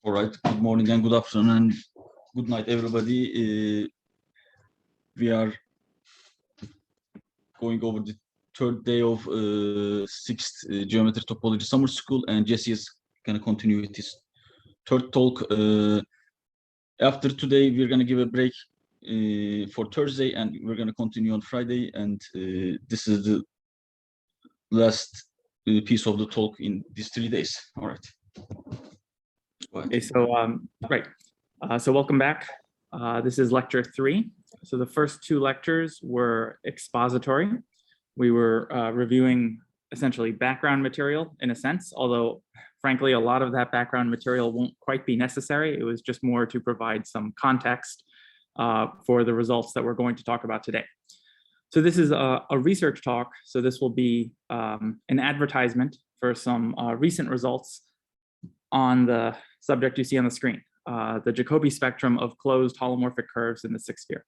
All right. Good morning and good afternoon and good night, everybody. We are going over the third day of sixth Geometry Topology Summer School, and Jesse is going to continue with his third talk. After today, we're going to give a break for Thursday, and we're going to continue on Friday. And this is the last piece of the talk in these 3 days. All right. Okay, so so welcome back. This is lecture 3. So the first 2 lectures were expository. We were reviewing essentially background material in a sense, although frankly, a lot of that background material won't quite be necessary. It was just more to provide some context for the results that we're going to talk about today. So this is a research talk. So this will be an advertisement for some recent results on the subject you see on the screen, the Jacobi spectrum of closed holomorphic curves in the 6th sphere.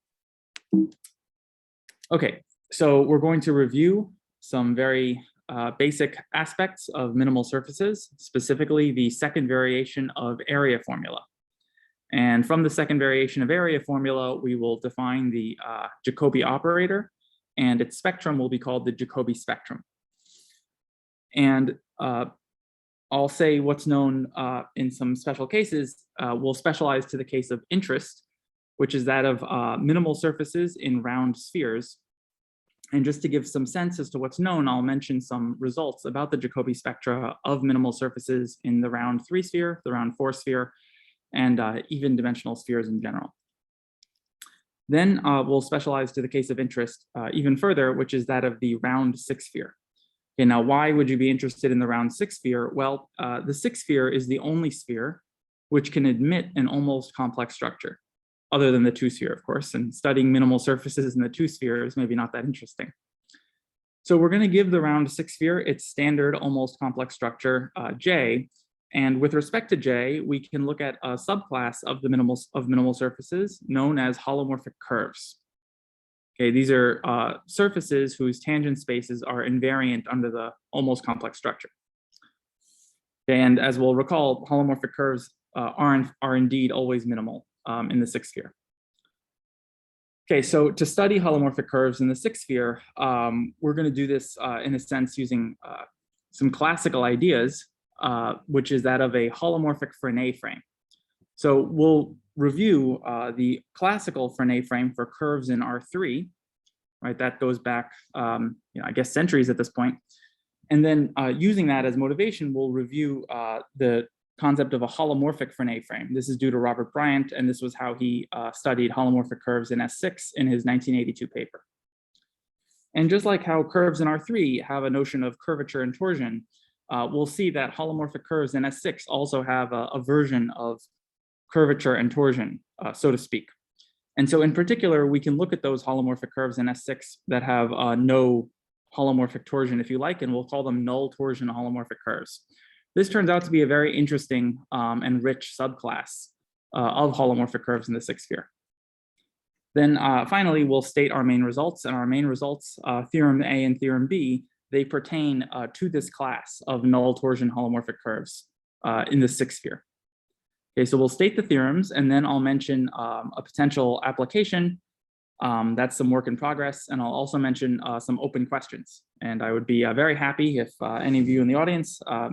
Okay, so we're going to review some very basic aspects of minimal surfaces, specifically the second variation of area formula. And from the second variation of area formula, we will define the Jacobi operator, and its spectrum will be called the Jacobi spectrum. And I'll say what's known in some special cases. We'll specialize to the case of interest, which is that of minimal surfaces in round spheres. And just to give some sense as to what's known, I'll mention some results about the Jacobi spectra of minimal surfaces in the round 3 sphere, the round 4 sphere, and even dimensional spheres in general. Then we'll specialize to the case of interest even further, which is that of the round 6 sphere. Okay, now why would you be interested in the round 6 sphere? Well, the 6th sphere is the only sphere which can admit an almost complex structure, other than the 2 sphere, of course, and studying minimal surfaces in the 2 sphere is maybe not that interesting. So we're going to give the round 6 sphere its standard almost complex structure, J, and with respect to J, we can look at a subclass of the minimal surfaces known as holomorphic curves. Okay, these are surfaces whose tangent spaces are invariant under the almost complex structure. And as we'll recall, holomorphic curves are indeed always minimal in the 6th sphere. Okay, so to study holomorphic curves in the 6th sphere, we're going to do this in a sense using some classical ideas, which is that of a holomorphic Frenet frame. So we'll review the classical Frenet frame for curves in R3, right? That goes back, I guess, centuries at this point. And then using that as motivation, we'll review the concept of a holomorphic Frenet frame. This is due to Robert Bryant, and this was how he studied holomorphic curves in S6 in his 1982 paper. And just like how curves in R3 have a notion of curvature and torsion, we'll see that holomorphic curves in S6 also have a version of curvature and torsion, so to speak. And so in particular, we can look at those holomorphic curves in S6 that have no holomorphic torsion, if you like, and we'll call them null torsion holomorphic curves. This turns out to be a very interesting and rich subclass of holomorphic curves in the 6th sphere. Then finally, we'll state our main results, and our main results, theorem A and theorem B, they pertain to this class of null torsion holomorphic curves in the 6th sphere. Okay, so we'll state the theorems, and then I'll mention a potential application. That's some work in progress, and I'll also mention some open questions. And I would be very happy if any of you in the audience, are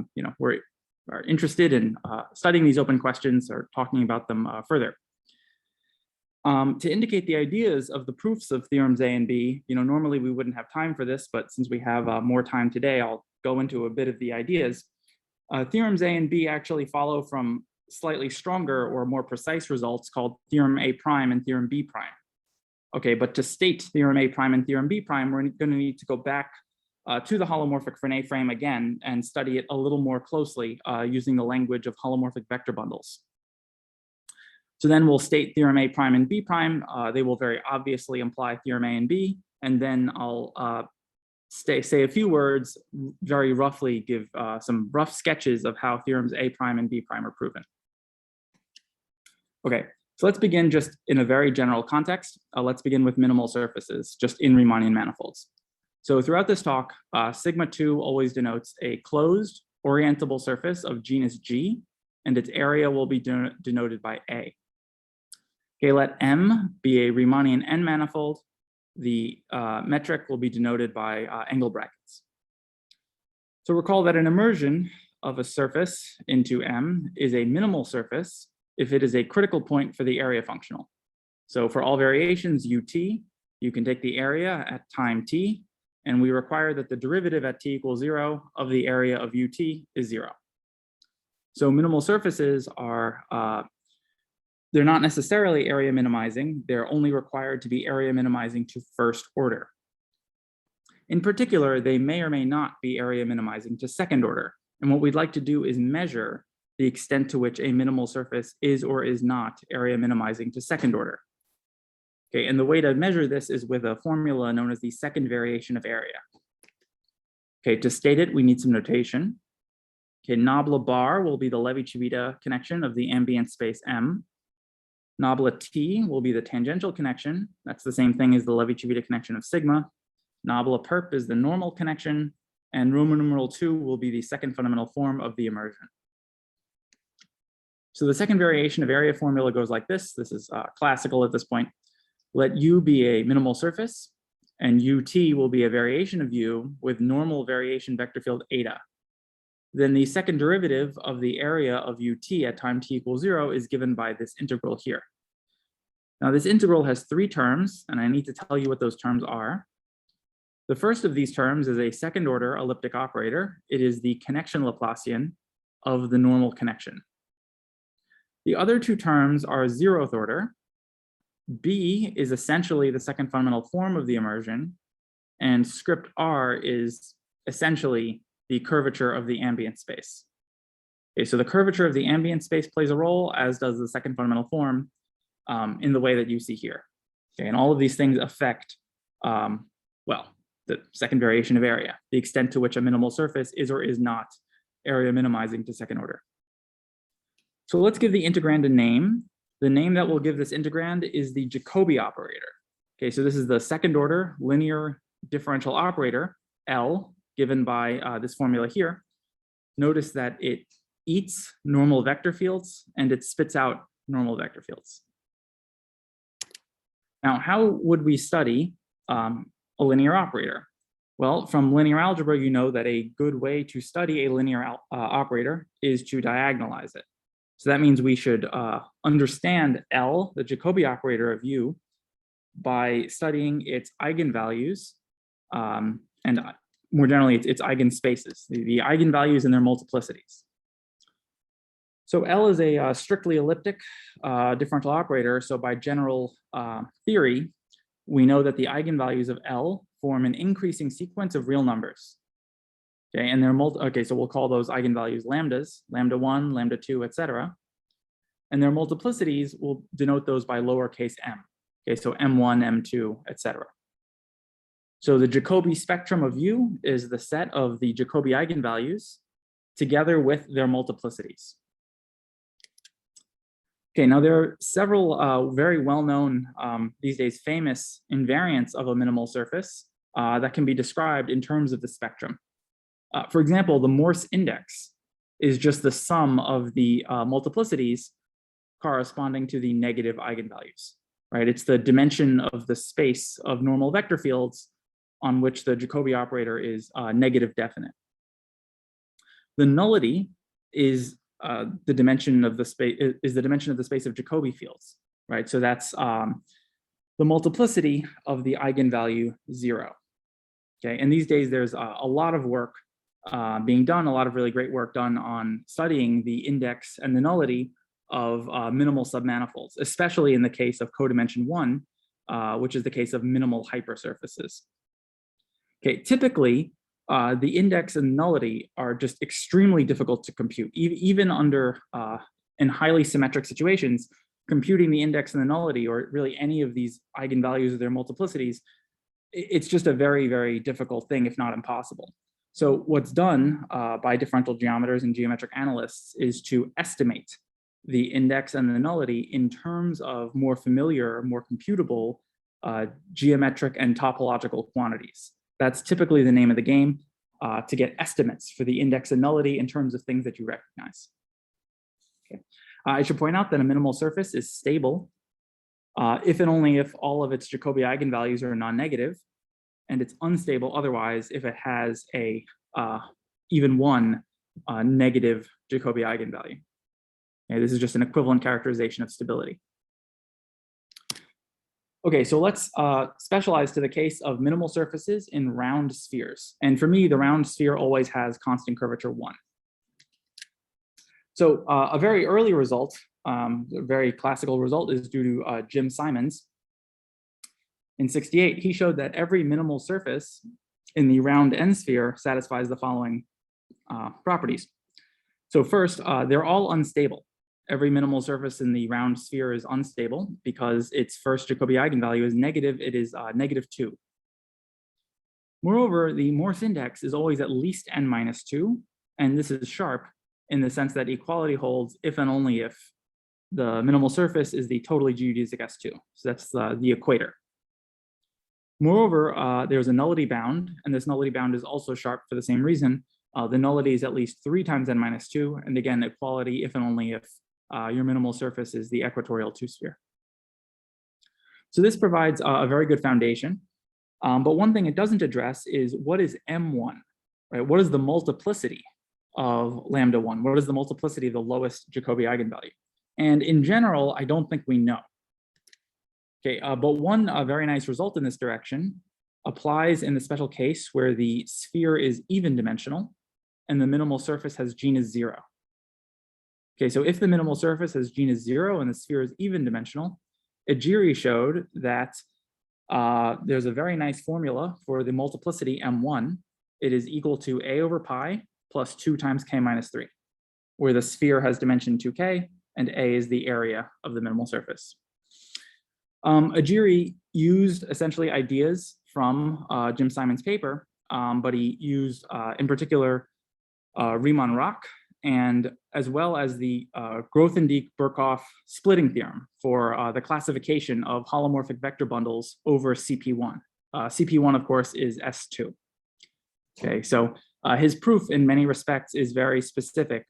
interested in studying these open questions or talking about them further. To indicate the ideas of the proofs of theorems A and B, normally we wouldn't have time for this, but since we have more time today, I'll go into a bit of the ideas. Theorems A and B actually follow from slightly stronger or more precise results called theorem A prime and theorem B prime. Okay, but to state theorem A prime and theorem B prime, we're going to need to go back to the holomorphic Frenet frame again and study it a little more closely using the language of holomorphic vector bundles. So then we'll state theorem A prime and B prime. They will very obviously imply theorem A and B, and then I'll say a few words, very roughly give some rough sketches of how theorems A prime and B prime are proven. Okay, so let's begin just in a very general context. Let's begin with minimal surfaces, just in Riemannian manifolds. So throughout this talk, sigma 2 always denotes a closed orientable surface of genus G and its area will be denoted by A. Okay, let M be a Riemannian N manifold. The metric will be denoted by angle brackets. So recall that an immersion of a surface into M is a minimal surface if it is a critical point for the area functional. So for all variations ut, you can take the area at time t, and we require that the derivative at t equals 0 of the area of ut is 0. So minimal surfaces are, they're not necessarily area minimizing, they're only required to be area minimizing to first order. In particular, they may or may not be area minimizing to second order. And what we'd like to do is measure the extent to which a minimal surface is or is not area minimizing to second order. Okay, and the way to measure this is with a formula known as the second variation of area. Okay, to state it, we need some notation. Okay, nabla bar will be the Levi-Civita connection of the ambient space M. Nabla T will be the tangential connection. That's the same thing as the Levi-Civita connection of sigma. Nabla perp is the normal connection, and Roman numeral 2 will be the second fundamental form of the immersion. So the second variation of area formula goes like this. This is classical at this point. Let U be a minimal surface, and UT will be a variation of U with normal variation vector field eta. Then the second derivative of the area of UT at time t equals 0 is given by this integral here. Now this integral has 3 terms, and I need to tell you what those terms are. The first of these terms is a second order elliptic operator. It is the connection Laplacian of the normal connection. The other 2 terms are 0th order. B is essentially the second fundamental form of the immersion, and script R is essentially the curvature of the ambient space. Okay, so the curvature of the ambient space plays a role, as does the second fundamental form in the way that you see here. Okay, and all of these things affect, well, the second variation of area, the extent to which a minimal surface is or is not area minimizing to second order. So let's give the integrand a name. The name that we'll give this integrand is the Jacobi operator. Okay, so this is the second order linear differential operator, L, given by this formula here. Notice that it eats normal vector fields and it spits out normal vector fields. Now, how would we study a linear operator? Well, from linear algebra, you know that a good way to study a linear operator is to diagonalize it. So that means we should understand L, the Jacobi operator of U, by studying its eigenvalues and more generally its eigenspaces, the eigenvalues and their multiplicities. So L is a strictly elliptic differential operator. So by general theory, we know that the eigenvalues of L form an increasing sequence of real numbers. Okay, and they're okay, so we'll call those eigenvalues lambdas, lambda 1, lambda 2, etc. And their multiplicities will denote those by lowercase m. Okay, so m1, m2, etc. So the Jacobi spectrum of U is the set of the Jacobi eigenvalues together with their multiplicities. Okay, now there are several very well-known, these days famous invariants of a minimal surface that can be described in terms of the spectrum. For example, the Morse Index is just the sum of the multiplicities corresponding to the negative eigenvalues, right? It's the dimension of the space of normal vector fields on which the Jacobi operator is negative definite. The nullity is the dimension of the space of Jacobi fields, right? So that's the multiplicity of the eigenvalue 0. Okay, and these days there's a lot of work being done, a lot of really great work done on studying the index and the nullity of minimal submanifolds, especially in the case of codimension 1, which is the case of minimal hypersurfaces. Okay, typically, the index and nullity are just extremely difficult to compute. Even under, in highly symmetric situations, computing the index and the nullity, or really any of these eigenvalues or their multiplicities, it's just a very, very difficult thing, if not impossible. So what's done by differential geometers and geometric analysts is to estimate the index and the nullity in terms of more familiar, more computable geometric and topological quantities. That's typically the name of the game, to get estimates for the index and nullity in terms of things that you recognize. Okay. I should point out that a minimal surface is stable if and only if all of its Jacobi eigenvalues are non-negative, and it's unstable otherwise if it has a even one negative Jacobi eigenvalue. Okay, this is just an equivalent characterization of stability. Okay, so let's specialize to the case of minimal surfaces in round spheres. And for me, the round sphere always has constant curvature 1. So a very early result, a very classical result, is due to Jim Simons. In '68, he showed that every minimal surface in the round n sphere satisfies the following properties. So first, they're all unstable. Every minimal surface in the round sphere is unstable because its first Jacobi eigenvalue is negative. It is -2. Moreover, the Morse index is always at least n-2, and this is sharp in the sense that equality holds if and only if the minimal surface is the totally geodesic S2. So that's the equator. Moreover, there's a nullity bound, and this nullity bound is also sharp for the same reason. The nullity is at least 3 times n-2, and again, equality if and only if your minimal surface is the equatorial 2-sphere. So this provides a very good foundation. But one thing it doesn't address is what is M1, right? What is the multiplicity of lambda 1? What is the multiplicity of the lowest Jacobi eigenvalue? And in general, I don't think we know. Okay, but one very nice result in this direction applies in the special case where the sphere is even dimensional and the minimal surface has genus 0. Okay, so if the minimal surface has genus 0 and the sphere is even dimensional, Ejiri showed that there's a very nice formula for the multiplicity M1. It is equal to A over pi plus 2 times k minus 3, where the sphere has dimension 2k and A is the area of the minimal surface. Ejiri used essentially ideas from Jim Simons' paper, but he used in particular Riemann-Roch, and as well as the Grothendieck-Birkhoff splitting theorem for the classification of holomorphic vector bundles over CP1. CP1, of course, is S2. Okay, so his proof in many respects is very specific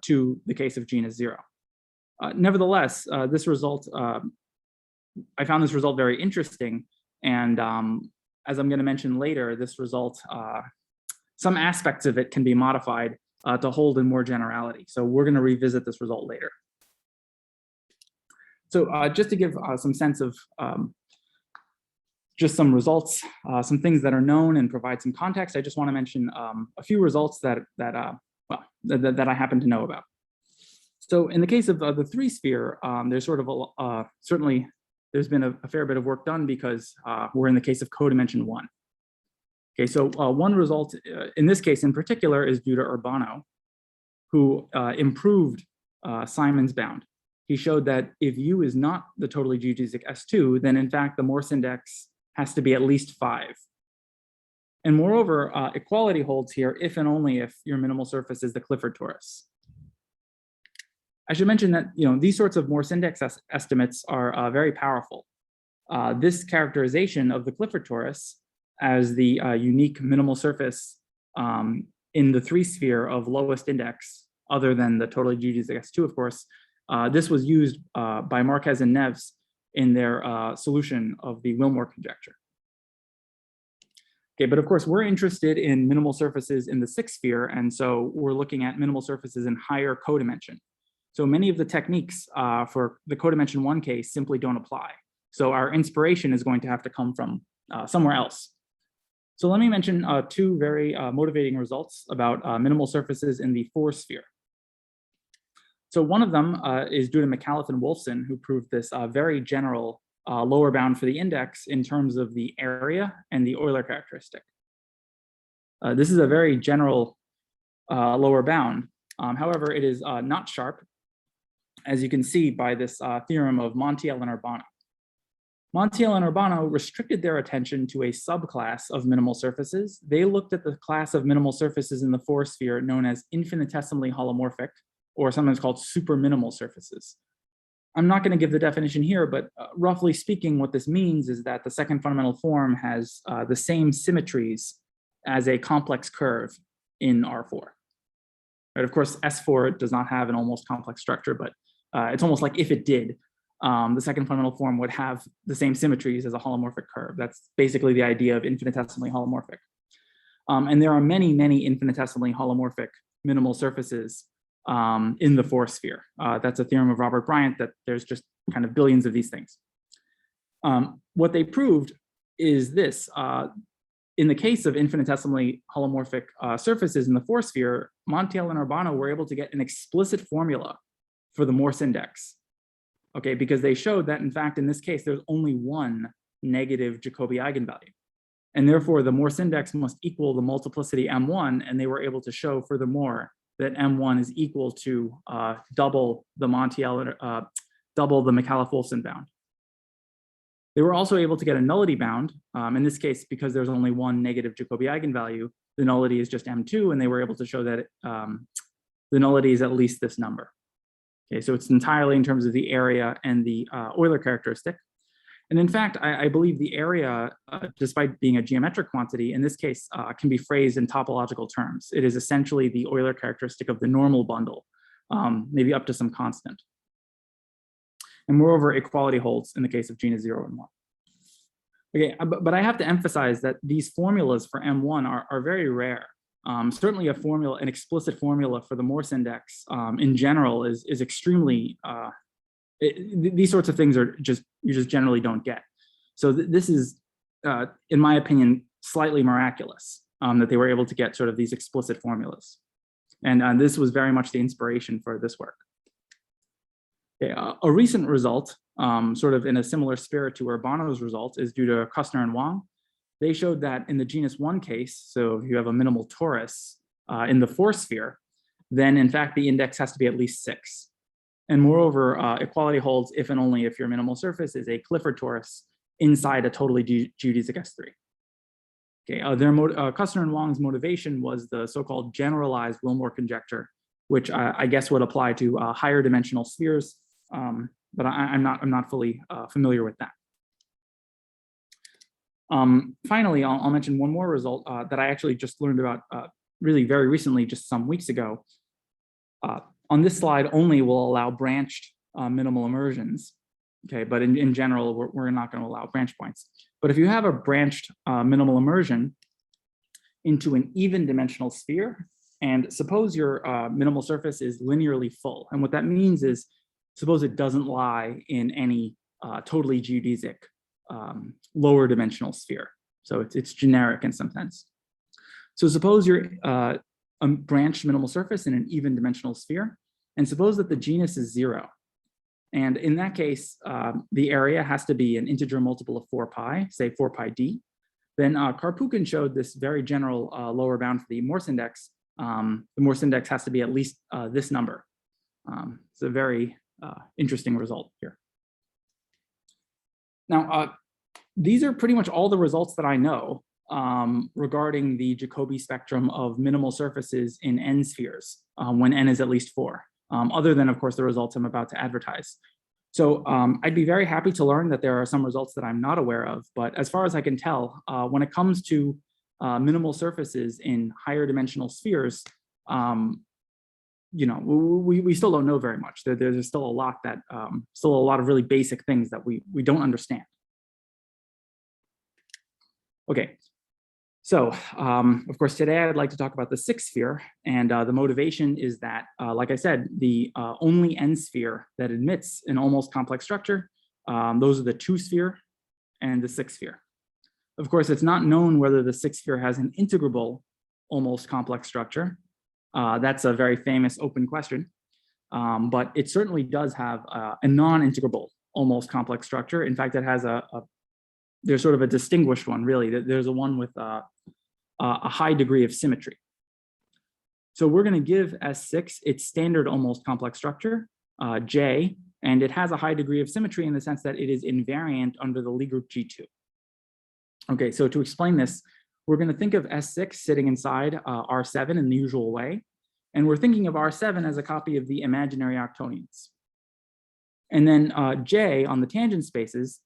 to the case of genus 0. Nevertheless, this result, I found this result very interesting, and as I'm going to mention later, this result, some aspects of it can be modified to hold in more generality. So we're going to revisit this result later. So just to give some sense of just some results, some things that are known and provide some context, I just want to mention a few results that I happen to know about. So in the case of the 3-sphere, there's sort of certainly there's been a fair bit of work done because we're in the case of codimension 1. Okay, so one result in this case in particular is due to Urbano, who improved Simons' bound. He showed that if U is not the totally geodesic S2, then in fact the Morse index has to be at least 5. And moreover, equality holds here if and only if your minimal surface is the Clifford torus. I should mention that these sorts of Morse index estimates are very powerful. This characterization of the Clifford torus as the unique minimal surface in the 3-sphere of lowest index, other than the totally geodesic S2, of course, this was used by Marquez and Neves in their solution of the Wilmore conjecture. Okay, but of course, we're interested in minimal surfaces in the 6th-sphere, and so we're looking at minimal surfaces in higher codimension. So many of the techniques for the codimension 1 case simply don't apply. So our inspiration is going to have to come from somewhere else. So let me mention 2 very motivating results about minimal surfaces in the 4-sphere. So one of them is due to McAuliffe and Wolfson, who proved this very general lower bound for the index in terms of the area and the Euler characteristic. This is a very general lower bound. However, it is not sharp, as you can see by this theorem of Montiel and Urbano. Montiel and Urbano restricted their attention to a subclass of minimal surfaces. They looked at the class of minimal surfaces in the 4-sphere known as infinitesimally holomorphic, or sometimes called superminimal surfaces. I'm not going to give the definition here, but roughly speaking, what this means is that the second fundamental form has the same symmetries as a complex curve in R4. Right? Of course, S4 does not have an almost complex structure, but it's almost like if it did, the second fundamental form would have the same symmetries as a holomorphic curve. That's basically the idea of infinitesimally holomorphic. And there are many, many infinitesimally holomorphic minimal surfaces in the 4 sphere. That's a theorem of Robert Bryant that there's just kind of billions of these things. What they proved is this. In the case of infinitesimally holomorphic surfaces in the 4 sphere, Montiel and Urbano were able to get an explicit formula for the Morse index. Okay, because they showed that in fact, in this case, there's only one negative Jacobi eigenvalue. And therefore the Morse index must equal the multiplicity M1. And they were able to show furthermore that M1 is equal to double the Montiel, double the Micallef-Wolfson bound. They were also able to get a nullity bound. In this case, because there's only one negative Jacobi eigenvalue, the nullity is just M2, and they were able to show that the nullity is at least this number. Okay, so it's entirely in terms of the area and the Euler characteristic. And in fact, I believe the area, despite being a geometric quantity, in this case, can be phrased in topological terms. It is essentially the Euler characteristic of the normal bundle, maybe up to some constant. And moreover, equality holds in the case of genus 0 and 1. Okay, but I have to emphasize that these formulas for M1 are very rare. Certainly an explicit formula for the Morse index in general is extremely, these sorts of things you just generally don't get. So this is, in my opinion, slightly miraculous that they were able to get sort of these explicit formulas. And this was very much the inspiration for this work. Okay, a recent result, sort of in a similar spirit to Urbano's result, is due to Kussner and Wang. They showed that in the genus 1 case, so if you have a minimal torus in the 4 sphere, then in fact the index has to be at least 6. And moreover, equality holds if and only if your minimal surface is a Clifford torus inside a totally geodesic S3. Okay, Kussner and Wang's motivation was the so-called generalized Wilmore conjecture, which I guess would apply to higher dimensional spheres, but I'm not fully familiar with that. Finally, I'll mention one more result that I actually just learned about really very recently, just some weeks ago. On this slide only will allow branched minimal immersions, okay, but in general, we're not going to allow branch points. But if you have a branched minimal immersion into an even dimensional sphere, and suppose your minimal surface is linearly full, and what that means is, suppose it doesn't lie in any totally geodesic lower dimensional sphere. So it's generic in some sense. So suppose you're a branched minimal surface in an even dimensional sphere, and suppose that the genus is 0. And in that case, the area has to be an integer multiple of 4 pi, say 4 pi d. Then Karpukhin showed this very general lower bound for the Morse index. The Morse index has to be at least this number. It's a very interesting result here. Now, these are pretty much all the results that I know regarding the Jacobi spectrum of minimal surfaces in n spheres when n is at least 4, other than, of course, the results I'm about to advertise. So I'd be very happy to learn that there are some results that I'm not aware of, but as far as I can tell, when it comes to minimal surfaces in higher dimensional spheres, you know, we still don't know very much. There's still a lot that, still a lot of really basic things that we don't understand. Okay, so of course, today I'd like to talk about the 6th sphere, and the motivation is that, like I said, the only n sphere that admits an almost complex structure, those are the 2 sphere and the 6th sphere. Of course, it's not known whether the 6th sphere has an integrable almost complex structure. That's a very famous open question, but it certainly does have a non-integrable almost complex structure. In fact, it has there's sort of a distinguished one, really. There's a one with a high degree of symmetry. So we're going to give S6 its standard almost complex structure, J, and it has a high degree of symmetry in the sense that it is invariant under the Lie group G2. Okay, so to explain this, we're going to think of S6 sitting inside R7 in the usual way, and we're thinking of R7 as a copy of the imaginary octonions. And then J on the tangent spaces,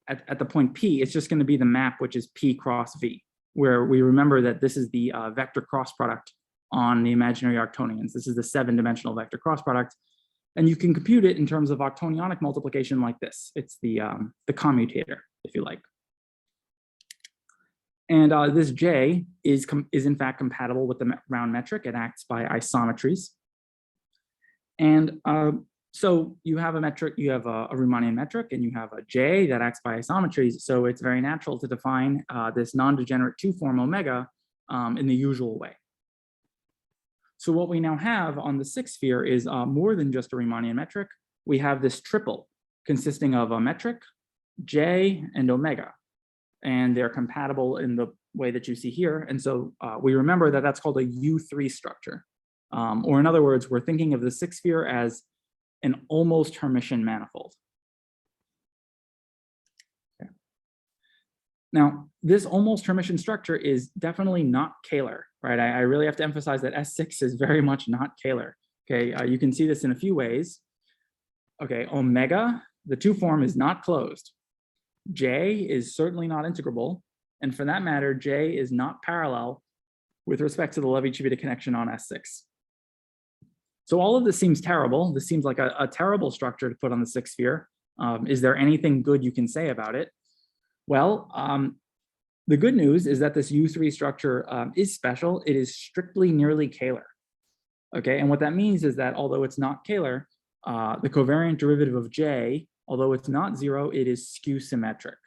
at the point P, it's just going to be the map, which is P cross V, where we remember that this is the vector cross product on the imaginary arctonians. This is the 7-dimensional vector cross product. And you can compute it in terms of octonionic multiplication like this. It's the commutator, if you like. And this J is in fact compatible with the round metric. It acts by isometries. And so you have a metric, you have a Riemannian metric, and you have a J that acts by isometries. So it's very natural to define this non-degenerate 2-form omega in the usual way. So what we now have on the 6th sphere is more than just a Riemannian metric. We have this triple consisting of a metric, J, and omega. And they're compatible in the way that you see here. And so we remember that that's called a U3 structure. Or in other words, we're thinking of the 6th sphere as an almost Hermitian manifold. Okay. Now, this almost Hermitian structure is definitely not Kähler, right? I really have to emphasize that S6 is very much not Kähler. Okay, you can see this in a few ways. Okay, omega, the 2-form is not closed. J is certainly not integrable. And for that matter, J is not parallel with respect to the Levi-Civita connection on S6. So all of this seems terrible. This seems like a terrible structure to put on the 6th sphere. Is there anything good you can say about it? Well, the good news is that this U3 structure is special. It is strictly nearly Kähler. Okay, and what that means is that although it's not Kähler, the covariant derivative of J, although it's not 0, it is skew symmetric.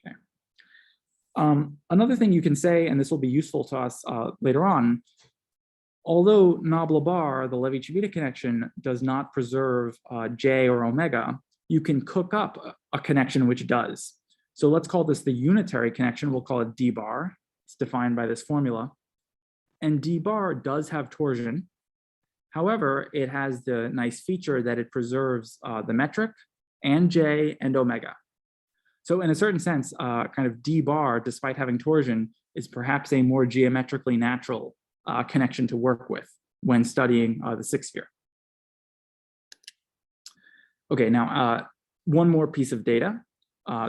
Okay. Another thing you can say, and this will be useful to us later on, although Nabla-Bar, the Levi-Civita connection, does not preserve J or omega, you can cook up a connection which does. So let's call this the unitary connection. We'll call it D-bar. It's defined by this formula. And D-bar does have torsion. However, it has the nice feature that it preserves the metric and J and omega. So in a certain sense, kind of D-bar, despite having torsion, is perhaps a more geometrically natural connection to work with when studying the 6th sphere. Okay, now one more piece of data.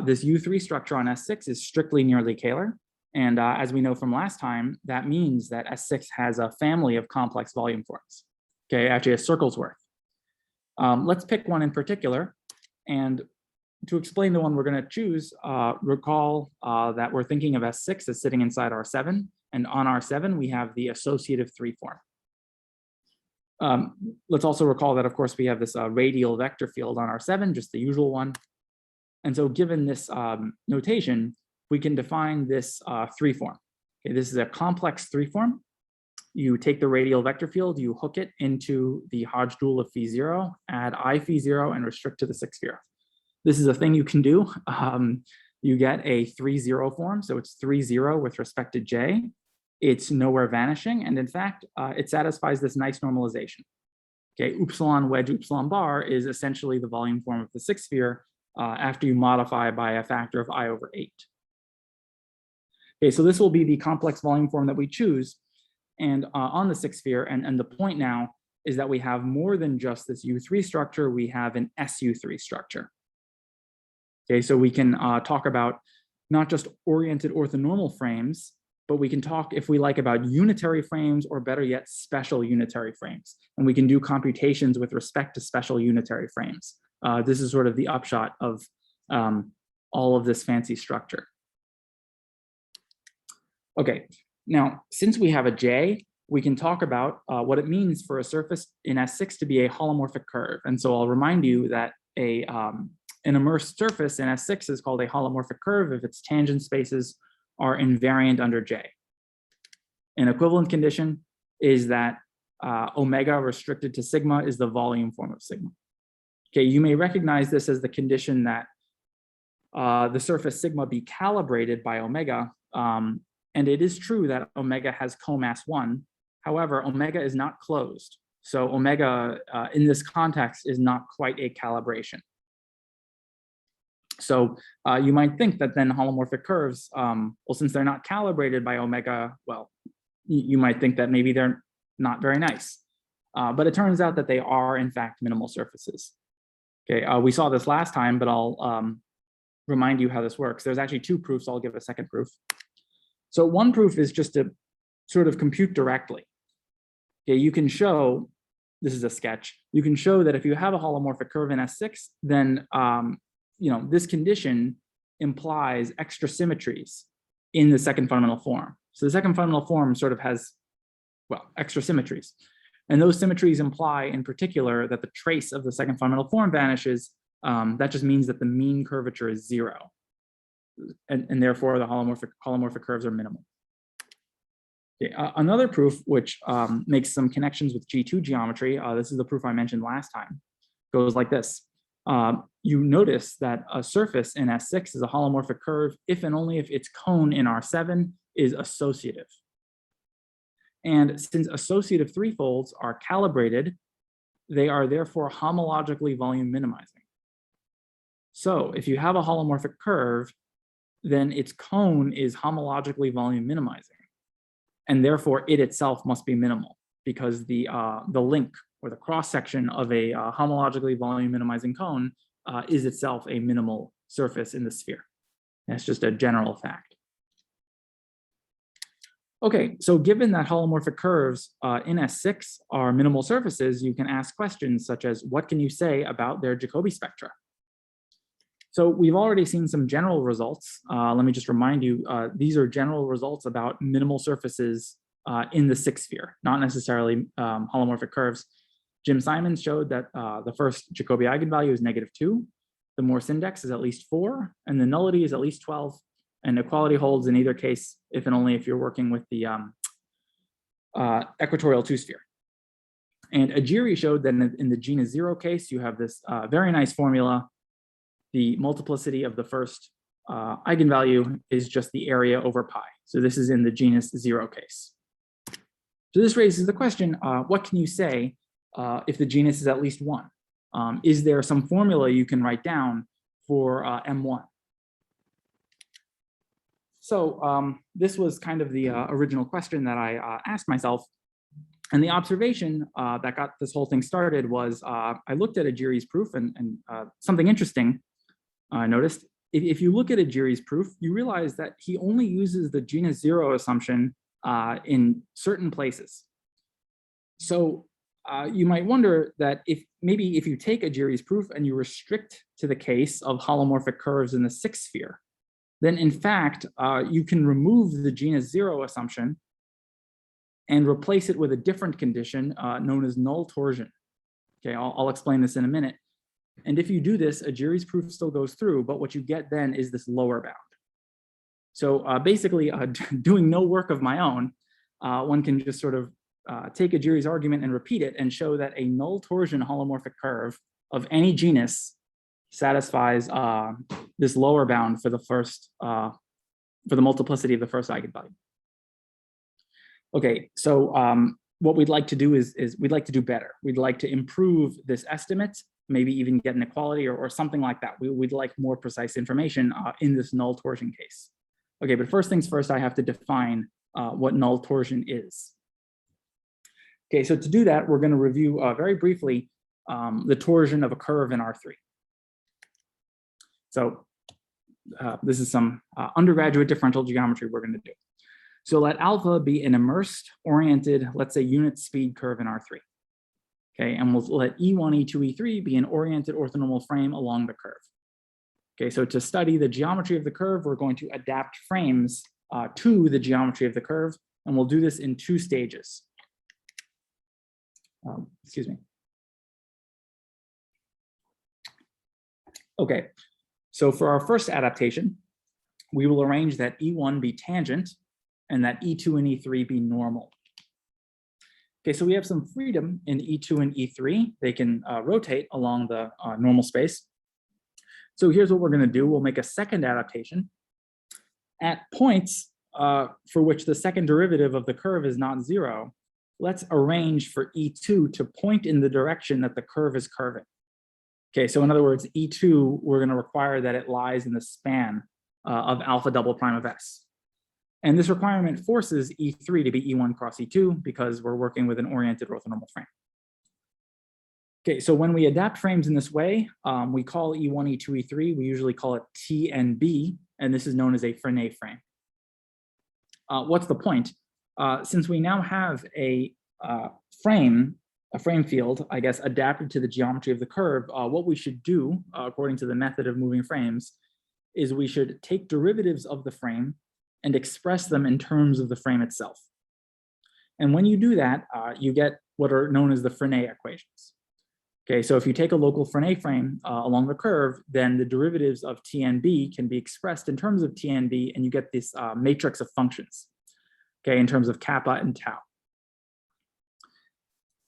This U3 structure on S6 is strictly nearly Kähler. And as we know from last time, that means that S6 has a family of complex volume forms. Okay, actually a circle's worth. Let's pick one in particular. And to explain the one we're going to choose, recall that we're thinking of S6 as sitting inside R7. And on R7, we have the associative 3 form. Let's also recall that, of course, we have this radial vector field on R7, just the usual one. And so given this notation, we can define this 3 form. Okay, this is a complex 3 form. You take the radial vector field, you hook it into the Hodge dual of phi0, add I phi0, and restrict to the 6th sphere. This is a thing you can do. You get a 3-0 form, so it's 3-0 with respect to J. It's nowhere vanishing, and in fact, it satisfies this nice normalization. Okay, upsilon wedge upsilon bar is essentially the volume form of the 6th sphere after you modify by a factor of I over 8. Okay, so this will be the complex volume form that we choose, and on the 6th sphere, and the point now is that we have more than just this U3 structure, we have an SU3 structure. Okay, so we can talk about not just oriented orthonormal frames, but we can talk, if we like, about unitary frames, or better yet, special unitary frames. And we can do computations with respect to special unitary frames. This is sort of the upshot of all of this fancy structure. Okay, now, since we have a J, we can talk about what it means for a surface in S6 to be a holomorphic curve. And so I'll remind you that an immersed surface in S6 is called a holomorphic curve if its tangent spaces are invariant under J. An equivalent condition is that omega restricted to sigma is the volume form of sigma. Okay, you may recognize this as the condition that the surface sigma be calibrated by omega. And it is true that omega has comass 1. However, omega is not closed. So omega in this context is not quite a calibration. So you might think that then holomorphic curves, well, since they're not calibrated by omega, well, you might think that maybe they're not very nice. But it turns out that they are, in fact, minimal surfaces. Okay, we saw this last time, but I'll remind you how this works. There's actually 2 proofs. I'll give a second proof. So one proof is just to sort of compute directly. Okay, you can show, this is a sketch, you can show that if you have a holomorphic curve in S6, then this condition implies extra symmetries in the second fundamental form. So the second fundamental form sort of has, well, extra symmetries. And those symmetries imply in particular that the trace of the second fundamental form vanishes. That just means that the mean curvature is 0. And therefore the holomorphic curves are minimal. Okay, another proof which makes some connections with G2 geometry, this is the proof I mentioned last time, goes like this. You notice that a surface in S6 is a holomorphic curve if and only if its cone in R7 is associative. And since associative threefolds are calibrated, they are therefore homologically volume minimizing. So if you have a holomorphic curve, then its cone is homologically volume minimizing. And therefore it itself must be minimal because the link or the cross-section of a homologically volume minimizing cone is itself a minimal surface in the sphere. That's just a general fact. Okay, so given that holomorphic curves in S6 are minimal surfaces, you can ask questions such as, what can you say about their Jacobi spectra? So we've already seen some general results. Let me just remind you, these are general results about minimal surfaces in the 6th sphere, not necessarily holomorphic curves. Jim Simons showed that the first Jacobi eigenvalue is -2, the Morse index is at least 4, and the nullity is at least 12. And equality holds in either case, if and only if you're working with the equatorial 2-sphere. And Ajiri showed that in the genus 0 case, you have this very nice formula. The multiplicity of the first eigenvalue is just the area over pi. So this is in the genus 0 case. So this raises the question, what can you say if the genus is at least 1? Is there some formula you can write down for M1? So this was kind of the original question that I asked myself. And the observation that got this whole thing started was I looked at Ajiri's proof and something interesting I noticed. If you look at Ajiri's proof, you realize that he only uses the genus 0 assumption in certain places. So you might wonder that if you take Ajiri's proof and you restrict to the case of holomorphic curves in the 6th sphere, then in fact, you can remove the genus 0 assumption and replace it with a different condition known as null torsion. Okay, I'll explain this in a minute. And if you do this, Ajiri's proof still goes through, but what you get then is this lower bound. So basically, doing no work of my own, one can just sort of take Ajiri's argument and repeat it and show that a null torsion holomorphic curve of any genus satisfies this lower bound for the first, for the multiplicity of the first eigenvalue. Okay, so what we'd like to do is we'd like to do better. We'd like to improve this estimate, maybe even get an equality or something like that. We'd like more precise information in this null torsion case. Okay, but first things first, I have to define what null torsion is. Okay, so to do that, we're going to review very briefly the torsion of a curve in R3. So this is some undergraduate differential geometry we're going to do. So let alpha be an immersed, oriented, let's say unit speed curve in R3. Okay, and we'll let E1, E2, E3 be an oriented orthonormal frame along the curve. Okay, so to study the geometry of the curve, we're going to adapt frames to the geometry of the curve, and we'll do this in 2 stages. Excuse me. Okay, so for our first adaptation, we will arrange that E1 be tangent and that E2 and E3 be normal. Okay, so we have some freedom in E2 and E3. They can rotate along the normal space. So here's what we're going to do. We'll make a second adaptation at points for which the second derivative of the curve is not 0. Let's arrange for E2 to point in the direction that the curve is curving. Okay, so in other words, E2, we're going to require that it lies in the span of alpha double prime of S. And this requirement forces E3 to be E1 cross E2 because we're working with an oriented orthonormal frame. Okay, so when we adapt frames in this way, we call E1, E2, E3, we usually call it T and B, and this is known as a Frenet frame. What's the point? since we now have a frame field, I guess, adapted to the geometry of the curve, what we should do, according to the method of moving frames, is we should take derivatives of the frame and express them in terms of the frame itself. And when you do that, you get what are known as the Frenet equations. Okay, so if you take a local Frenet frame along the curve, then the derivatives of TNB can be expressed in terms of TNB, and you get this matrix of functions, okay, in terms of kappa and tau.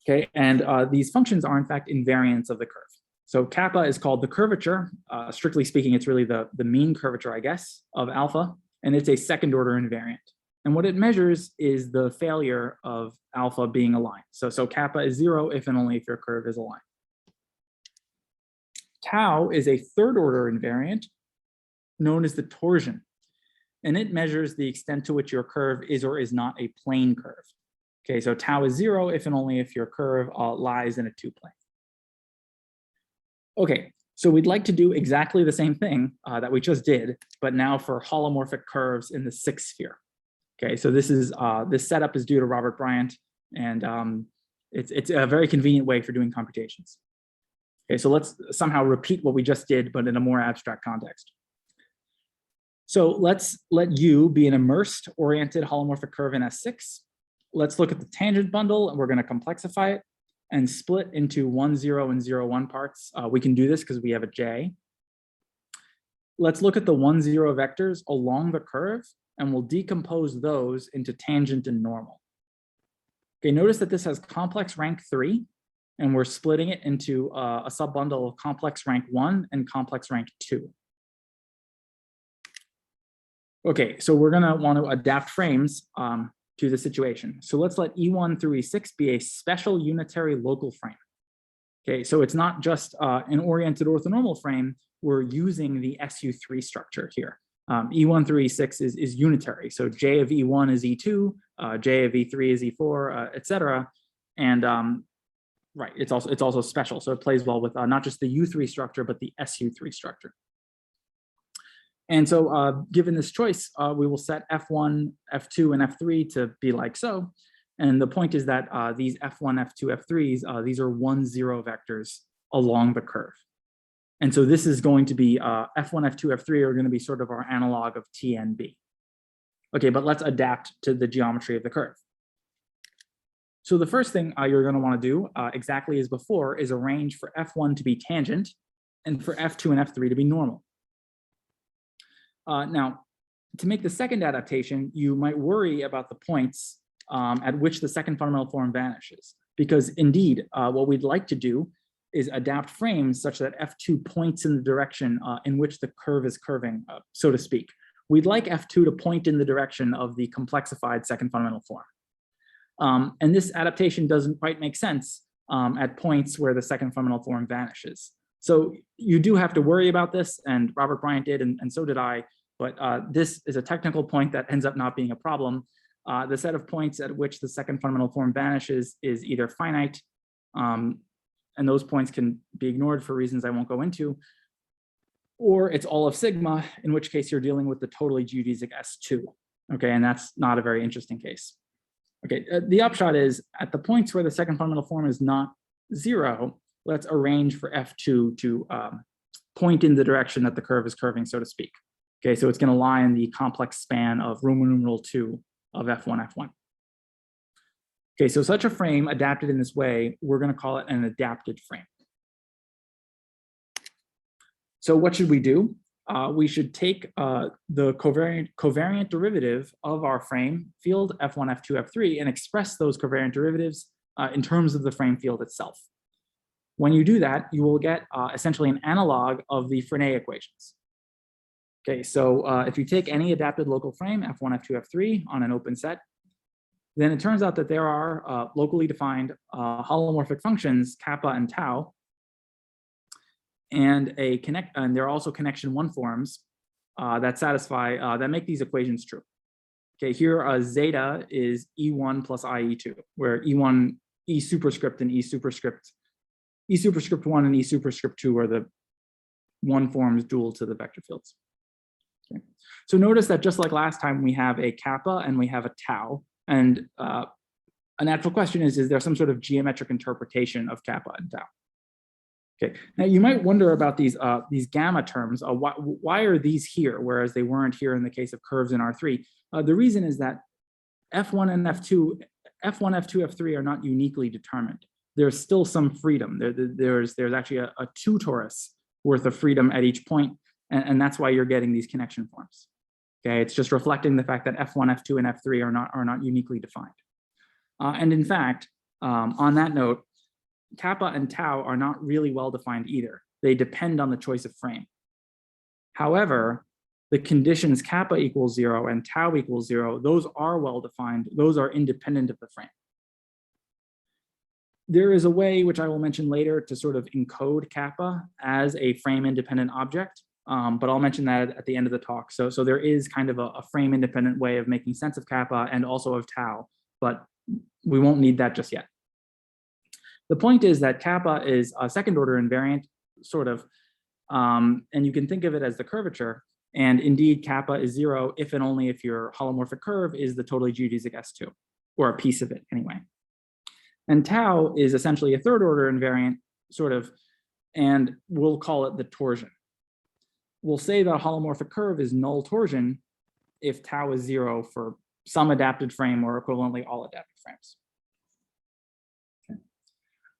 Okay, and these functions are in fact invariants of the curve. So kappa is called the curvature. Strictly speaking, it's really the mean curvature, I guess, of alpha, and it's a second order invariant. And what it measures is the failure of alpha being aligned. So kappa is 0 if and only if your curve is aligned. Tau is a third order invariant known as the torsion, and it measures the extent to which your curve is or is not a plane curve. Okay, so tau is 0 if and only if your curve lies in a two-plane. Okay, so we'd like to do exactly the same thing that we just did, but now for holomorphic curves in the sixth sphere. Okay, so this setup is due to Robert Bryant, and it's a very convenient way for doing computations. Okay, so let's somehow repeat what we just did, but in a more abstract context. So let's let U be an immersed oriented holomorphic curve in S6. Let's look at the tangent bundle, and we're going to complexify it and split into 1, 0, and 0, 1 parts. We can do this because we have a J. Let's look at the 1, 0 vectors along the curve, and we'll decompose those into tangent and normal. Okay, notice that this has complex rank 3, and we're splitting it into a subbundle of complex rank 1 and complex rank 2. Okay, so we're going to want to adapt frames to the situation. So let's let E1 through E6 be a special unitary local frame. Okay, so it's not just an oriented orthonormal frame. We're using the SU3 structure here. E1 through E6 is unitary. So J of E1 is E2, J of E3 is E4, etc. And right, it's also special. So it plays well with not just the U3 structure, but the SU3 structure. And so given this choice, we will set F1, F2, and F3 to be like so. And the point is that these F1, F2, F3s, these are 1, 0 vectors along the curve. And so this is going to be F1, F2, F3 are going to be sort of our analog of TNB. Okay, but let's adapt to the geometry of the curve. So the first thing you're going to want to do, exactly as before, is arrange for F1 to be tangent and for F2 and F3 to be normal. Now, to make the second adaptation, you might worry about the points at which the second fundamental form vanishes. Because indeed, what we'd like to do is adapt frames such that F2 points in the direction in which the curve is curving, so to speak. We'd like F2 to point in the direction of the complexified second fundamental form. And this adaptation doesn't quite make sense at points where the second fundamental form vanishes. So you do have to worry about this, and Robert Bryant did, and so did I. But this is a technical point that ends up not being a problem. The set of points at which the second fundamental form vanishes is either finite, and those points can be ignored for reasons I won't go into, or it's all of sigma, in which case you're dealing with the totally geodesic S2. Okay, and that's not a very interesting case. Okay, the upshot is at the points where the second fundamental form is not 0, let's arrange for F2 to point in the direction that the curve is curving, so to speak. Okay, so it's going to lie in the complex span of Roman numeral 2 of F1, F1. Okay, so such a frame adapted in this way, we're going to call it an adapted frame. So what should we do? We should take the covariant derivative of our frame field F1, F2, F3 and express those covariant derivatives in terms of the frame field itself. When you do that, you will get essentially an analog of the Frenet equations. Okay, so if you take any adapted local frame, F1, F2, F3 on an open set, then it turns out that there are locally defined holomorphic functions, kappa and tau, and there are also connection 1 forms that satisfy, that make these equations true. Okay, here zeta is E1 plus IE2, where E1, E superscript and E superscript 1 and E superscript 2 are the 1 forms dual to the vector fields. Okay. So notice that just like last time, we have a kappa and we have a tau, And a natural question is there some sort of geometric interpretation of kappa and tau? Okay, now you might wonder about these gamma terms. Why are these here, whereas they weren't here in the case of curves in R3? The reason is that F1 and F2, F3 are not uniquely determined. There's still some freedom. There's actually a 2 torus worth of freedom at each point, and that's why you're getting these connection forms. Okay, it's just reflecting the fact that F1, F2, and F3 are not uniquely defined. And in fact, on that note, kappa and tau are not really well defined either. They depend on the choice of frame. However, the conditions kappa equals 0 and tau equals 0, those are well defined. Those are independent of the frame. There is a way, which I will mention later, to sort of encode kappa as a frame independent object, but I'll mention that at the end of the talk. So there is kind of a frame independent way of making sense of kappa and also of tau, but we won't need that just yet. The point is that kappa is a second order invariant, sort of, and you can think of it as the curvature. And indeed, kappa is 0 if and only if your holomorphic curve is the totally geodesic S2, or a piece of it anyway. And tau is essentially a third order invariant, sort of, and we'll call it the torsion. We'll say that a holomorphic curve is null torsion if tau is 0 for some adapted frame or equivalently all adapted frames. Okay.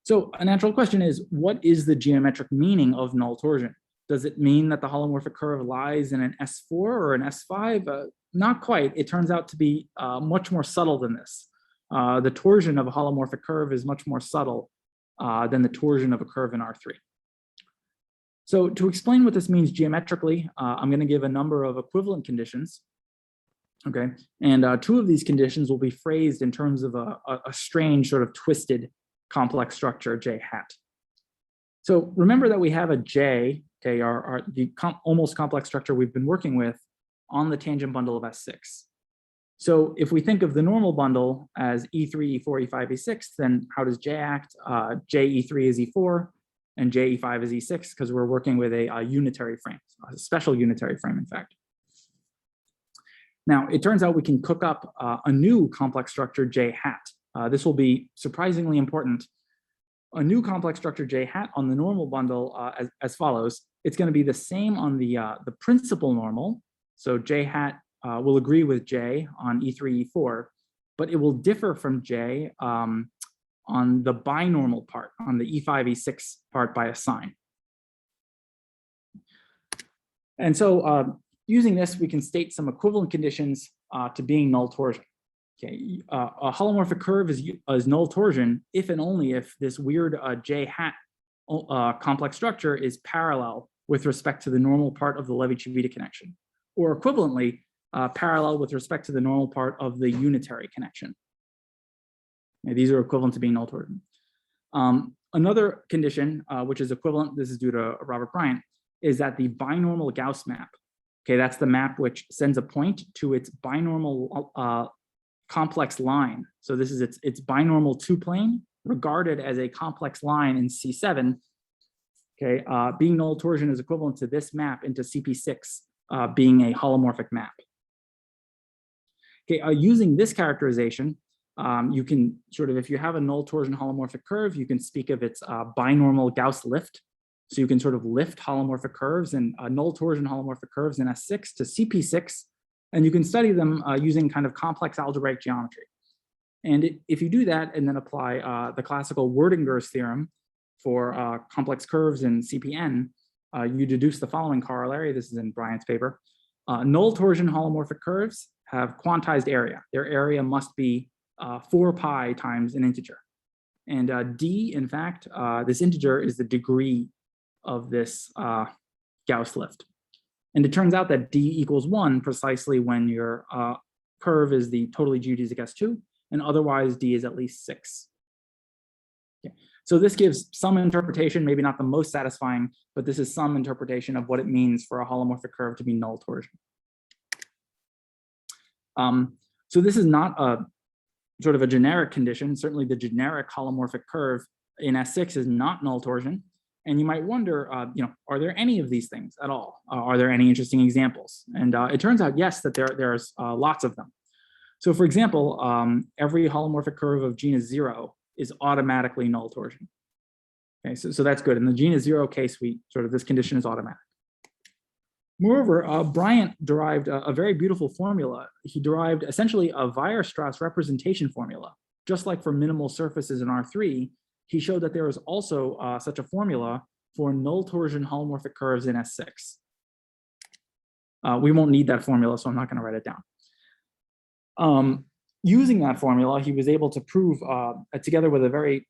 So a natural question is, what is the geometric meaning of null torsion? Does it mean that the holomorphic curve lies in an S4 or an S5? Not quite. It turns out to be much more subtle than this. The torsion of a holomorphic curve is much more subtle than the torsion of a curve in R3. So to explain what this means geometrically, I'm going to give a number of equivalent conditions. Okay, and 2 of these conditions will be phrased in terms of a strange sort of twisted complex structure, J hat. So remember that we have a J, okay, the almost complex structure we've been working with on the tangent bundle of S6. So if we think of the normal bundle as E3, E4, E5, E6, then how does J act? JE3 is E4 and JE5 is E6 because we're working with a unitary frame, a special unitary frame, in fact. Now, it turns out we can cook up a new complex structure, J hat. This will be surprisingly important. A new complex structure, J hat, on the normal bundle as follows. It's going to be the same on the principal normal. So J hat will agree with J on E3, E4, but it will differ from J on the binormal part, on the E5, E6 part by a sign. And so using this, we can state some equivalent conditions to being null torsion. Okay, a holomorphic curve is null torsion if and only if this weird J hat complex structure is parallel with respect to the normal part of the Levi-Civita connection, or equivalently parallel with respect to the normal part of the unitary connection. Okay, these are equivalent to being null torsion. Another condition, which is equivalent, this is due to Robert Bryant, is that the binormal Gauss map, okay, that's the map which sends a point to its binormal complex line. So this is its binormal 2-plane regarded as a complex line in C7. Okay, being null torsion is equivalent to this map into CP6 being a holomorphic map. Okay, using this characterization, you can sort of, if you have a null torsion holomorphic curve, you can speak of its binormal Gauss lift. So you can sort of lift holomorphic curves and null torsion holomorphic curves in S6 to CP6, and you can study them using kind of complex algebraic geometry. And if you do that and then apply the classical Wording-Gürsey theorem for complex curves in CPN, you deduce the following corollary. This is in Bryant's paper. Null torsion holomorphic curves have quantized area. Their area must be 4 pi times an integer. And d, in fact, this integer is the degree of this Gauss lift. And it turns out that d equals 1 precisely when your curve is the totally geodesic S2, and otherwise d is at least 6. Okay. So this gives some interpretation, maybe not the most satisfying, but this is some interpretation of what it means for a holomorphic curve to be null torsion. So this is not a sort of a generic condition. Certainly the generic holomorphic curve in S6 is not null torsion. And you might wonder, are there any of these things at all? Are there any interesting examples? And it turns out, yes, that there's lots of them. So for example, every holomorphic curve of genus 0 is automatically null torsion. Okay, so that's good. In the genus 0 case, this condition is automatic. Moreover, Bryant derived a very beautiful formula. He derived essentially a Weierstrass representation formula. Just like for minimal surfaces in R3, he showed that there is also such a formula for null torsion holomorphic curves in S6. We won't need that formula, so I'm not going to write it down. Using that formula, he was able to prove, together with a very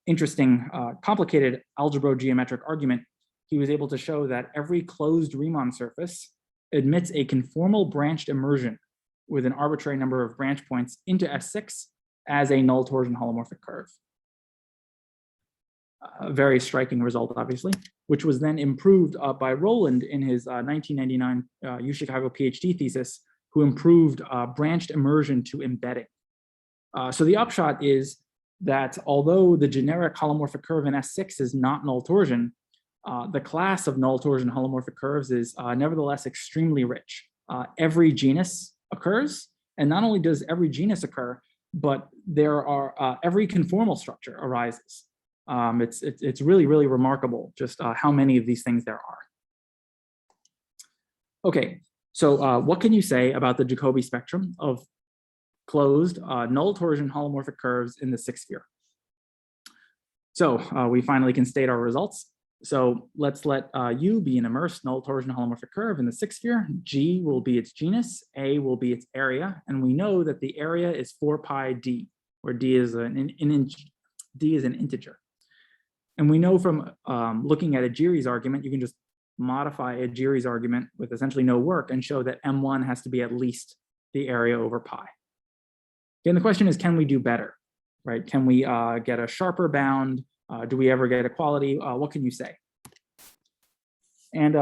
interesting, complicated algebro-geometric argument, he was able to show that every closed Riemann surface admits a conformal branched immersion with an arbitrary number of branch points into S6 as a null torsion holomorphic curve. A very striking result, obviously, which was then improved by Roland in his 1999 UChicago PhD thesis, who improved branched immersion to embedding. So the upshot is that although the generic holomorphic curve in S6 is not null torsion, the class of null torsion holomorphic curves is nevertheless extremely rich. Every genus occurs, and not only does every genus occur, but there are every conformal structure arises. It's really, really remarkable just how many of these things there are. Okay, so what can you say about the Jacobi spectrum of closed null torsion holomorphic curves in the sixth sphere? So we finally can state our results. So let's let U be an immersed null torsion holomorphic curve in the sixth sphere. G will be its genus, A will be its area, and we know that the area is 4 pi d, where d is an integer. And we know from looking at a Gürsey argument, you can just modify a Gürsey argument with essentially no work and show that M1 has to be at least the area over pi. Again, the question is, can we do better, right? Can we get a sharper bound? Do we ever get equality? What can you say? And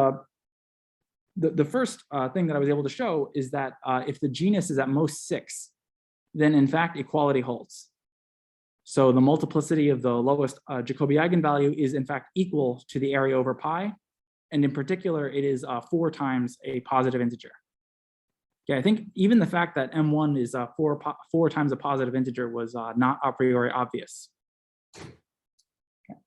the first thing that I was able to show is that if the genus is at most 6, then in fact equality holds. So the multiplicity of the lowest Jacobi eigenvalue is in fact equal to the area over pi. And in particular, it is 4 times a positive integer. Okay, I think even the fact that M1 is 4 times a positive integer was not a priori obvious. Okay.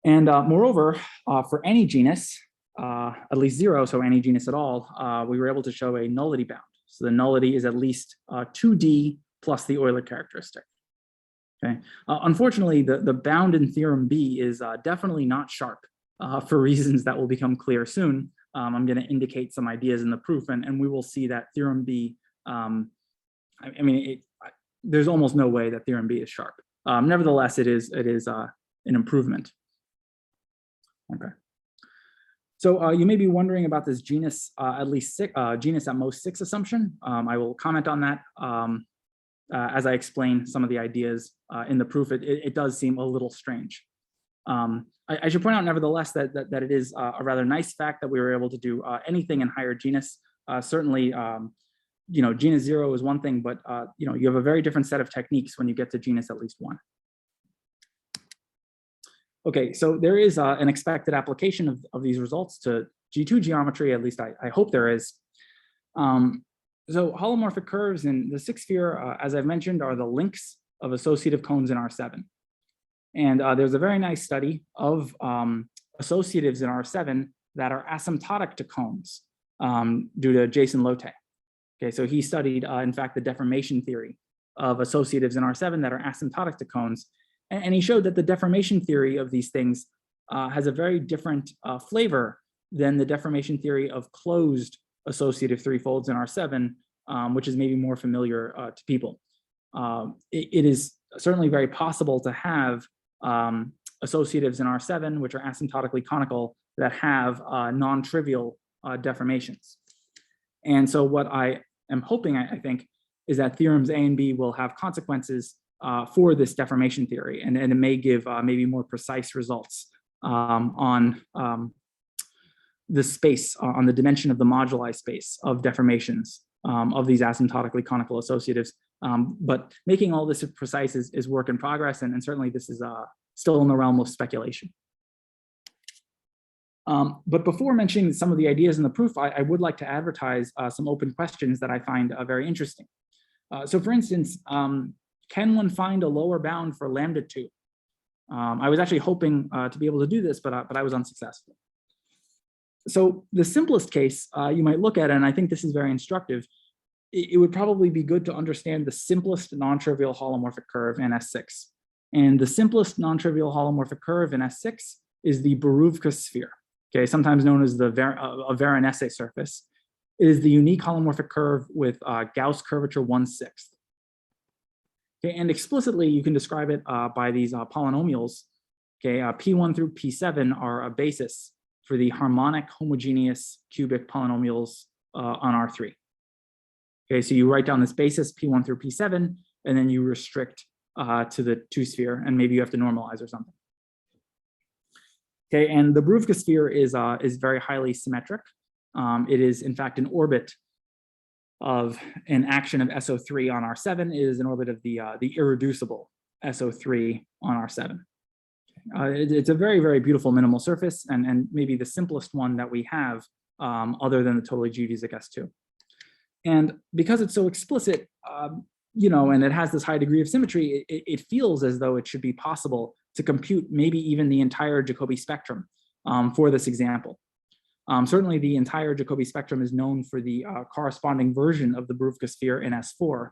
And moreover, for any genus, at least 0, so any genus at all, we were able to show a nullity bound. So the nullity is at least 2D plus the Euler characteristic. Okay. Unfortunately, the bound in theorem B is definitely not sharp for reasons that will become clear soon. I'm going to indicate some ideas in the proof, and we will see that theorem B, there's almost no way that theorem B is sharp. Nevertheless, it is an improvement. Okay. So you may be wondering about this genus genus at most 6 assumption. I will comment on that as I explain some of the ideas in the proof. It does seem a little strange. I should point out, nevertheless, that it is a rather nice fact that we were able to do anything in higher genus. Certainly, genus 0 is one thing, but you have a very different set of techniques when you get to genus at least 1. Okay, so there is an expected application of these results to G2 geometry. At least I hope there is. So holomorphic curves in the sixth sphere, as I've mentioned, are the links of associative cones in R7. And there's a very nice study of associatives in R7 that are asymptotic to cones due to Jason Lotte. Okay, so he studied, in fact, the deformation theory of associatives in R7 that are asymptotic to cones. And he showed that the deformation theory of these things has a very different flavor than the deformation theory of closed associative threefolds in R7, which is maybe more familiar to people. It is certainly very possible to have associatives in R7, which are asymptotically conical, that have non-trivial deformations. And so what I am hoping, I think, is that theorems A and B will have consequences for this deformation theory, and it may give maybe more precise results on the space, on the dimension of the moduli space of deformations of these asymptotically conical associatives. But making all this precise is work in progress, and certainly this is still in the realm of speculation. But before mentioning some of the ideas in the proof, I would like to advertise some open questions that I find very interesting. So for instance, can one find a lower bound for lambda 2? I was actually hoping to be able to do this, but I was unsuccessful. So the simplest case you might look at, and I think this is very instructive, it would probably be good to understand the simplest non-trivial holomorphic curve in S6. And the simplest non-trivial holomorphic curve in S6 is the Beruvka sphere, okay, sometimes known as the Veronese surface. It is the unique holomorphic curve with Gauss curvature 1/6. Okay, and explicitly, you can describe it by these polynomials. Okay, P1 through P7 are a basis for the harmonic homogeneous cubic polynomials on R3. Okay, so you write down this basis P1 through P7, and then you restrict to the 2-sphere, and maybe you have to normalize or something. Okay, and the Beruvka sphere is very highly symmetric. It is, in fact, an orbit of an action of SO3 on R7. It is an orbit of the irreducible SO3 on R7. It's a very, very beautiful minimal surface, and maybe the simplest one that we have other than the totally geodesic S2. And because it's so explicit, you know, and it has this high degree of symmetry, it feels as though it should be possible to compute maybe even the entire Jacobi spectrum for this example. Certainly the entire Jacobi spectrum is known for the corresponding version of the Beruvka sphere in S4,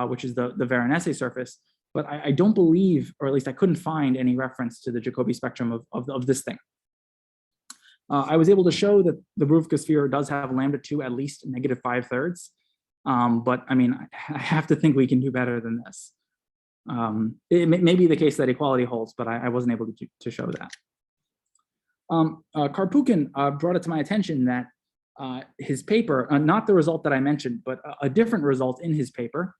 which is the Veronese surface, but I don't believe, or at least I couldn't find any reference to the Jacobi spectrum of this thing. I was able to show that the Beruvka sphere does have lambda 2 at least -5/3, but I mean, I have to think we can do better than this. It may be the case that equality holds, but I wasn't able to show that. Karpukin brought it to my attention that his paper, not the result that I mentioned, but a different result in his paper,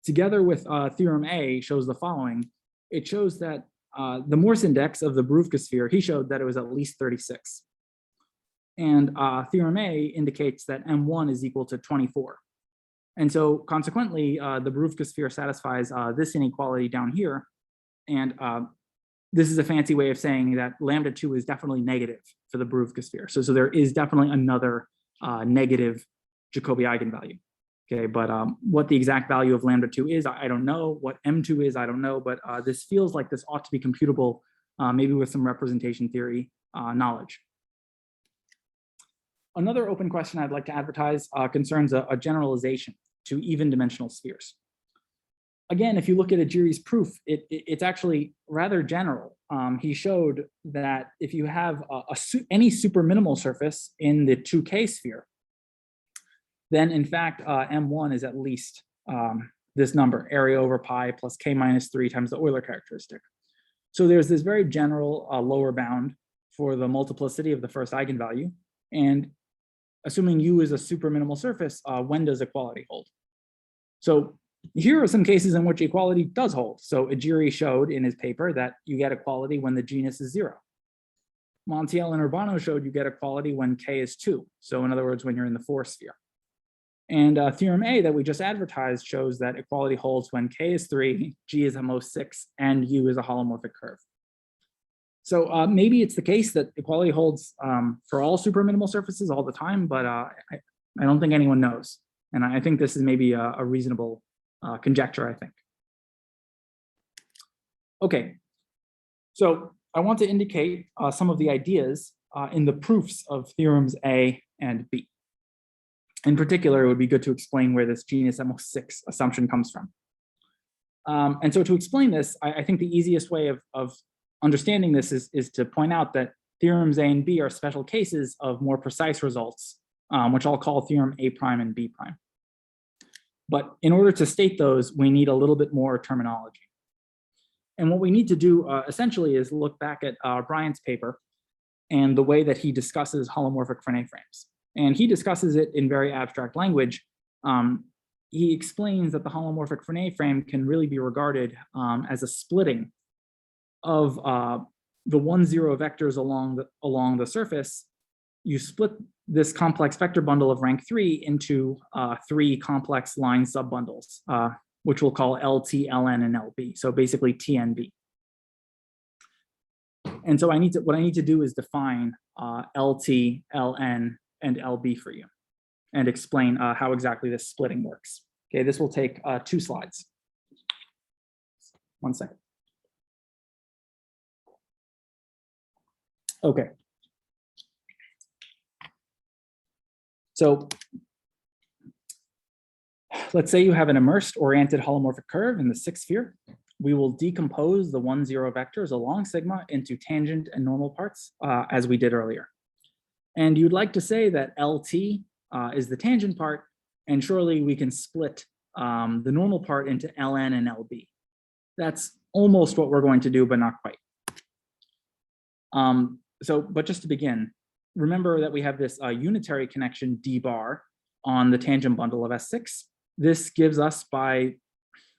together with theorem A, shows the following. It shows that the Morse index of the Beruvka sphere, he showed that it was at least 36. And theorem A indicates that M1 is equal to 24. And so consequently, the Beruvka sphere satisfies this inequality down here. And this is a fancy way of saying that lambda 2 is definitely negative for the Beruvka sphere. So there is definitely another negative Jacobi eigenvalue. Okay, but what the exact value of lambda 2 is, I don't know. What M2 is, I don't know. But this feels like this ought to be computable, maybe with some representation theory knowledge. Another open question I'd like to advertise concerns a generalization to even dimensional spheres. Again, if you look at Agiri's proof, it's actually rather general. He showed that if you have any super minimal surface in the 2K sphere, then in fact, M1 is at least this number, area over pi plus K minus 3 times the Euler characteristic. So there's this very general lower bound for the multiplicity of the first eigenvalue. And assuming U is a super minimal surface, when does equality hold? So here are some cases in which equality does hold. So Agiri showed in his paper that you get equality when the genus is 0. Montiel and Urbano showed you get equality when K is 2. So in other words, when you're in the 4 sphere. And theorem A that we just advertised shows that equality holds when K is 3, G is most 6, and U is a holomorphic curve. So maybe it's the case that equality holds for all super minimal surfaces all the time, but I don't think anyone knows. And I think this is maybe a reasonable conjecture, I think. Okay, so I want to indicate some of the ideas in the proofs of theorems A and B. In particular, it would be good to explain where this genus M6 assumption comes from. And so to explain this, I think the easiest way of understanding this is to point out that theorems A and B are special cases of more precise results, which I'll call theorem A prime and B prime. But in order to state those, we need a little bit more terminology. And what we need to do essentially is look back at Bryant's paper and the way that he discusses holomorphic Frenet frames. And he discusses it in very abstract language. He explains that the holomorphic Frenet frame can really be regarded as a splitting of the 1,0 vectors along the surface. You split this complex vector bundle of rank 3 into 3 complex line subbundles, which we'll call LT, LN, and LB. So basically TNB. And so what I need to do is define LT, LN, and LB for you and explain how exactly this splitting works. Okay, this will take 2 slides. 1 second. Okay. So let's say you have an immersed oriented holomorphic curve in the 6th sphere. We will decompose the 1, 0 vectors along sigma into tangent and normal parts, as we did earlier. And you'd like to say that LT is the tangent part, and surely we can split the normal part into LN and LB. That's almost what we're going to do, but not quite. But just to begin, remember that we have this unitary connection D bar on the tangent bundle of S6. This gives us, by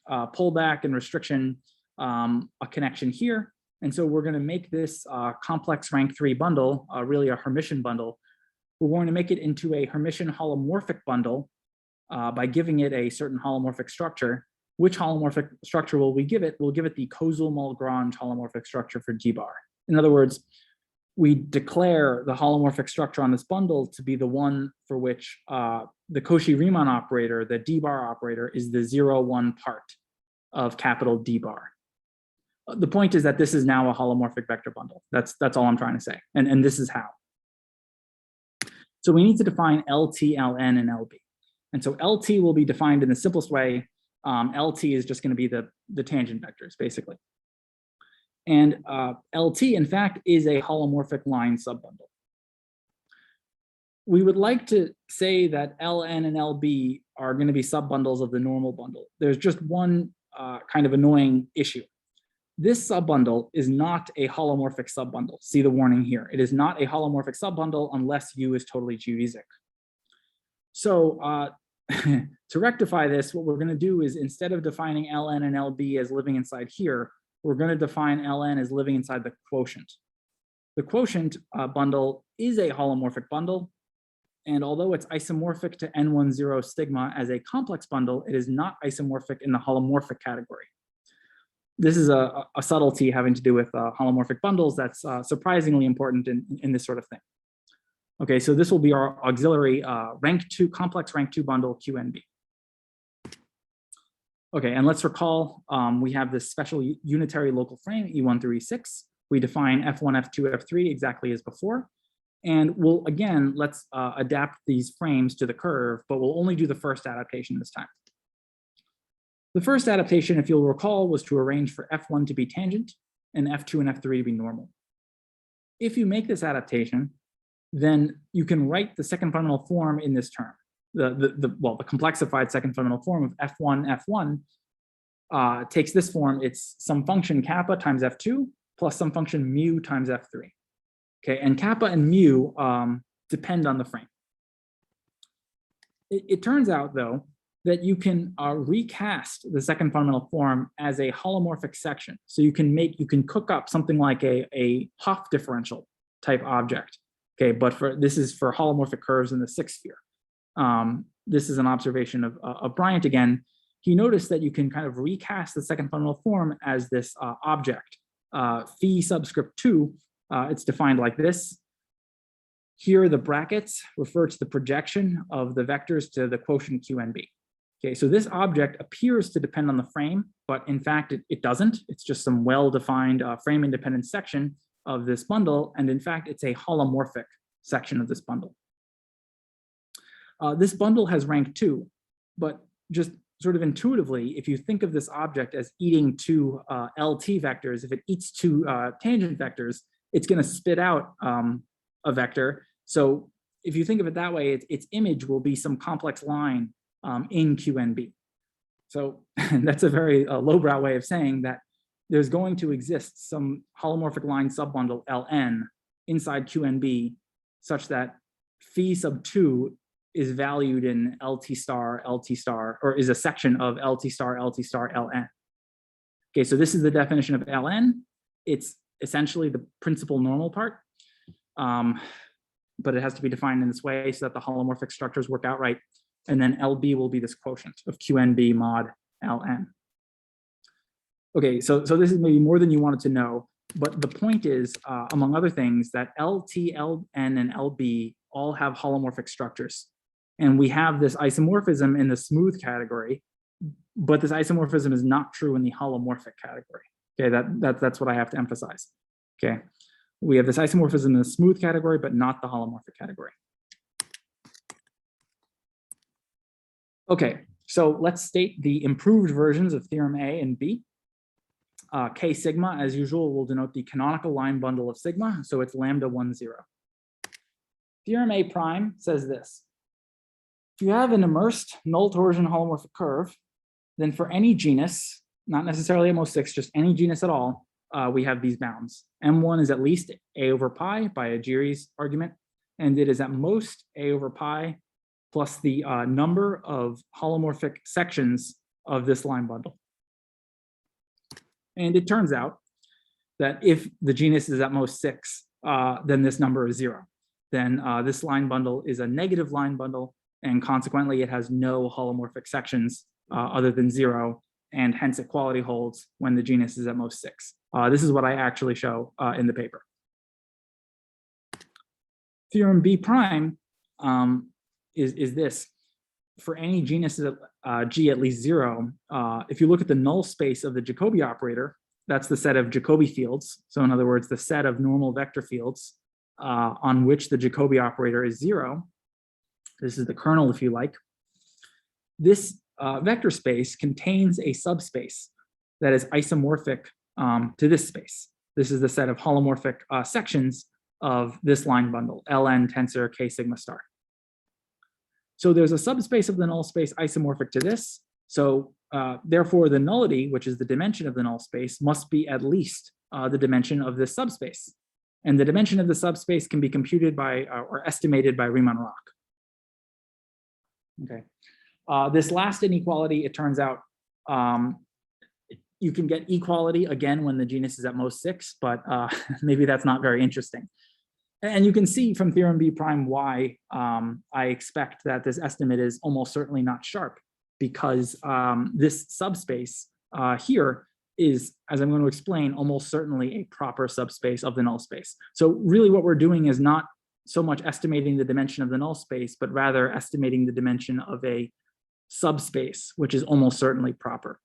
pullback and restriction, a connection here. And so we're going to make this complex rank 3 bundle, really a Hermitian bundle. We're going to make it into a Hermitian holomorphic bundle by giving it a certain holomorphic structure. Which holomorphic structure will we give it? We'll give it the Koszul-Malgrange holomorphic structure for G bar. In other words, we declare the holomorphic structure on this bundle to be the one for which the Cauchy-Riemann operator, the D bar operator, is the 0, 1 part of capital D bar. The point is that this is now a holomorphic vector bundle. That's all I'm trying to say. And this is how. So we need to define LT, LN, and LB. And so LT will be defined in the simplest way. LT is just going to be the tangent vectors, basically. And LT, in fact, is a holomorphic line subbundle. We would like to say that LN and LB are going to be subbundles of the normal bundle. There's just one kind of annoying issue. This subbundle is not a holomorphic subbundle. See the warning here. It is not a holomorphic subbundle unless U is totally geodesic. So to rectify this, what we're going to do is, instead of defining LN and LB as living inside here, we're going to define LN as living inside the quotient. The quotient bundle is a holomorphic bundle, and although it's isomorphic to N10 stigma as a complex bundle, it is not isomorphic in the holomorphic category. This is a subtlety having to do with holomorphic bundles that's surprisingly important in this sort of thing. Okay, so this will be our auxiliary complex rank 2 bundle QNB. Okay, and let's recall we have this special unitary local frame E1 through E6. We define F1, F2, F3 exactly as before. And we'll, again, let's adapt these frames to the curve, but we'll only do the first adaptation this time. The first adaptation, if you'll recall, was to arrange for F1 to be tangent and F2 and F3 to be normal. If you make this adaptation, then you can write the second fundamental form in this term. The complexified second fundamental form of F1 takes this form. It's some function kappa times F2 plus some function mu times F3. Okay, and kappa and mu depend on the frame. It turns out, though, that you can recast the second fundamental form as a holomorphic section. So you can cook up something like a Hoff differential type object. Okay, but this is for holomorphic curves in the 6th sphere. This is an observation of Bryant again. He noticed that you can kind of recast the second fundamental form as this object, phi subscript 2. It's defined like this. Here, the brackets refer to the projection of the vectors to the quotient QNB. Okay, so this object appears to depend on the frame, but in fact, it doesn't. It's just some well-defined frame-independent section of this bundle, and in fact, it's a holomorphic section of this bundle. This bundle has rank 2, but just sort of intuitively, if you think of this object as eating 2 LT vectors, if it eats 2 tangent vectors, it's going to spit out a vector. So if you think of it that way, its image will be some complex line in QNB. So that's a very lowbrow way of saying that there's going to exist some holomorphic line subbundle LN inside QNB such that phi sub 2 is valued in LT star, or is a section of LT star, LN. Okay, so this is the definition of LN. It's essentially the principal normal part, but it has to be defined in this way so that the holomorphic structures work out right. And then LB will be this quotient of QNB mod LN. Okay, so this is maybe more than you wanted to know, But the point is, among other things, that LT, LN, and LB all have holomorphic structures. And we have this isomorphism in the smooth category, but this isomorphism is not true in the holomorphic category. Okay, that's what I have to emphasize. Okay, we have this isomorphism in the smooth category, but not the holomorphic category. Okay, so let's state the improved versions of theorem A and B. K sigma, as usual, will denote the canonical line bundle of sigma, so it's lambda 1, 0. Theorem A prime says this. If you have an immersed null torsion holomorphic curve, then for any genus, not necessarily at most 6, just any genus at all, we have these bounds. M1 is at least A over pi by a Gürsey argument, and it is at most A over pi plus the number of holomorphic sections of this line bundle. And it turns out that if the genus is at most 6, then this number is 0. Then this line bundle is a negative line bundle, and consequently it has no holomorphic sections other than 0, and hence equality holds when the genus is at most 6. This is what I actually show in the paper. Theorem B prime is this. For any genus G at least 0, if you look at the null space of the Jacobi operator, that's the set of Jacobi fields. So in other words, the set of normal vector fields on which the Jacobi operator is 0. This is the kernel, if you like. This vector space contains a subspace that is isomorphic to this space. This is the set of holomorphic sections of this line bundle, Ln tensor K sigma star. So there's a subspace of the null space isomorphic to this. So therefore, the nullity, which is the dimension of the null space, must be at least the dimension of this subspace. And the dimension of the subspace can be computed by or estimated by Riemann-Roch. Okay. This last inequality, it turns out, you can get equality again when the genus is at most 6, but maybe that's not very interesting. And you can see from theorem B prime why I expect that this estimate is almost certainly not sharp, because this subspace here is, as I'm going to explain, almost certainly a proper subspace of the null space. So really what we're doing is not so much estimating the dimension of the null space, but rather estimating the dimension of a subspace, which is almost certainly proper.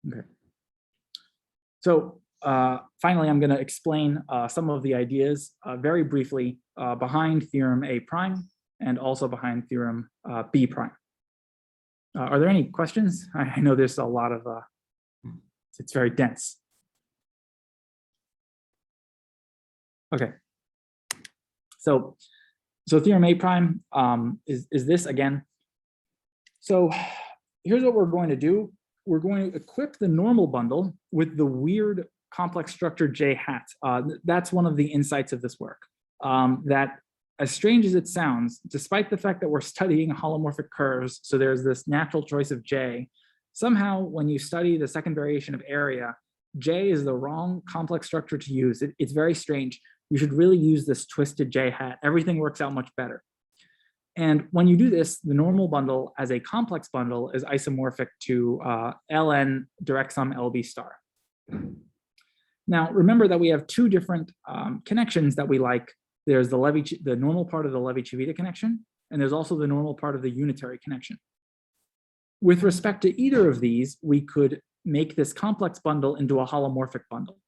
Okay. So finally, I'm going to explain some of the ideas very briefly behind theorem A prime and also behind theorem B prime. Are there any questions? I know there's a lot of, it's very dense. Okay. So theorem A prime is this again. So here's what we're going to do. We're going to equip the normal bundle with the weird complex structure J hat. That's one of the insights of this work. That, as strange as it sounds, despite the fact that we're studying holomorphic curves, so there's this natural choice of J, somehow when you study the second variation of area, J is the wrong complex structure to use. It's very strange. You should really use this twisted J hat. Everything works out much better. And when you do this, the normal bundle as a complex bundle is isomorphic to Ln direct sum LB star. Now, remember that we have two different connections that we like. There's the normal part of the Levi-Civita connection, and there's also the normal part of the unitary connection. With respect to either of these, we could make this complex bundle into a holomorphic bundle.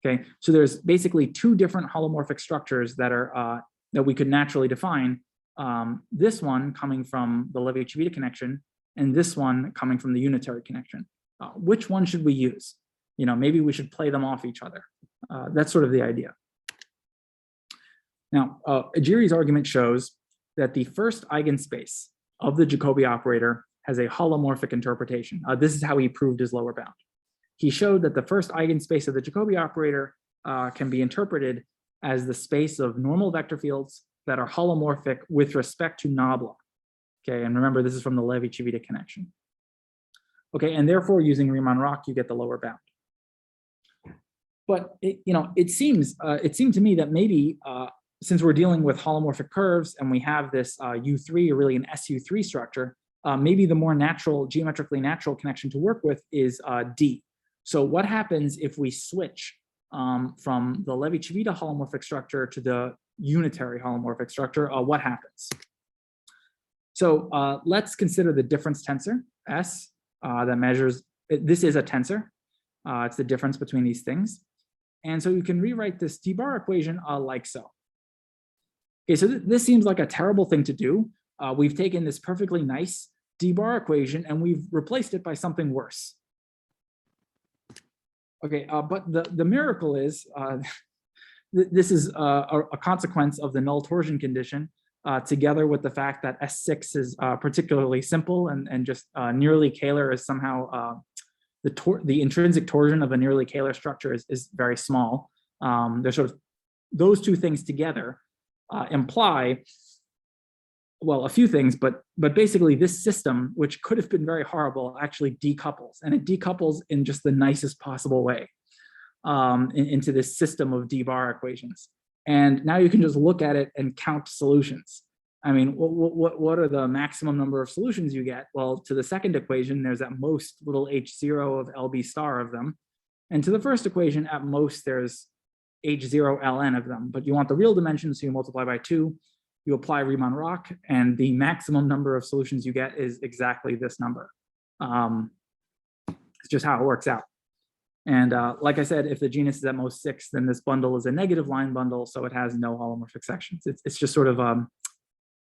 Okay, so there's basically two different holomorphic structures that are that we could naturally define. This one coming from the Levi-Civita connection, and this one coming from the unitary connection. Which one should we use? You know, maybe we should play them off each other. That's sort of the idea. Now, Gürsey's argument shows that the first eigenspace of the Jacobi operator has a holomorphic interpretation. This is how he proved his lower bound. He showed that the first eigenspace of the Jacobi operator can be interpreted as the space of normal vector fields that are holomorphic with respect to nabla. Okay, and remember, this is from the Levi-Civita connection. Okay, and therefore, using Riemann-Roch, you get the lower bound. But it seemed to me that maybe since we're dealing with holomorphic curves and we have this U3, or really an SU3 structure, maybe the more natural, geometrically natural connection to work with is D. So what happens if we switch from the Levi-Civita holomorphic structure to the unitary holomorphic structure? What happens? So let's consider the difference tensor S that measures, this is a tensor. It's the difference between these things. And so you can rewrite this d-bar equation like so. Okay, so this seems like a terrible thing to do. We've taken this perfectly nice d-bar equation and we've replaced it by something worse. Okay, but the miracle is, this is a consequence of the null torsion condition, together with the fact that S6 is particularly simple and just nearly Kähler is somehow, the intrinsic torsion of a nearly Kähler structure is very small. There's sort of, those two things together imply, well, a few things, but basically this system, which could have been very horrible, actually decouples, and it decouples in just the nicest possible way into this system of d-bar equations. And now you can just look at it and count solutions. I mean, what are the maximum number of solutions you get? Well, to the second equation, there's at most little h0 of LB star of them. And to the first equation, at most, there's h0 ln of them. But you want the real dimension, so you multiply by 2. You apply Riemann-Roch, and the maximum number of solutions you get is exactly this number. It's just how it works out. And like I said, if the genus is at most 6, then this bundle is a negative line bundle, so it has no holomorphic sections. It's just sort of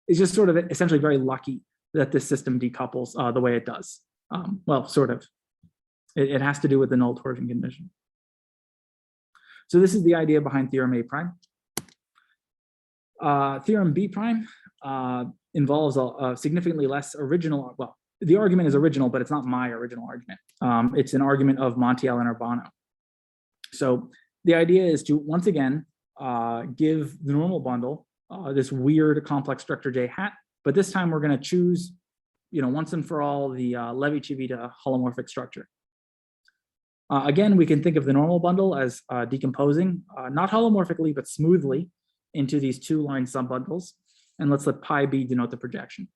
essentially very lucky that this system decouples the way it does. Well, sort of. It has to do with the null torsion condition. So this is the idea behind theorem A prime. Theorem B prime involves a significantly less original, well, the argument is original, but it's not my original argument. It's an argument of Montiel and Urbano. So the idea is to, once again, give the normal bundle this weird complex structure J hat, but this time we're going to choose, once and for all, the Levi-Civita holomorphic structure. Again, we can think of the normal bundle as decomposing, not holomorphically, but smoothly into these two line subbundles. And let's let pi b denote the projection.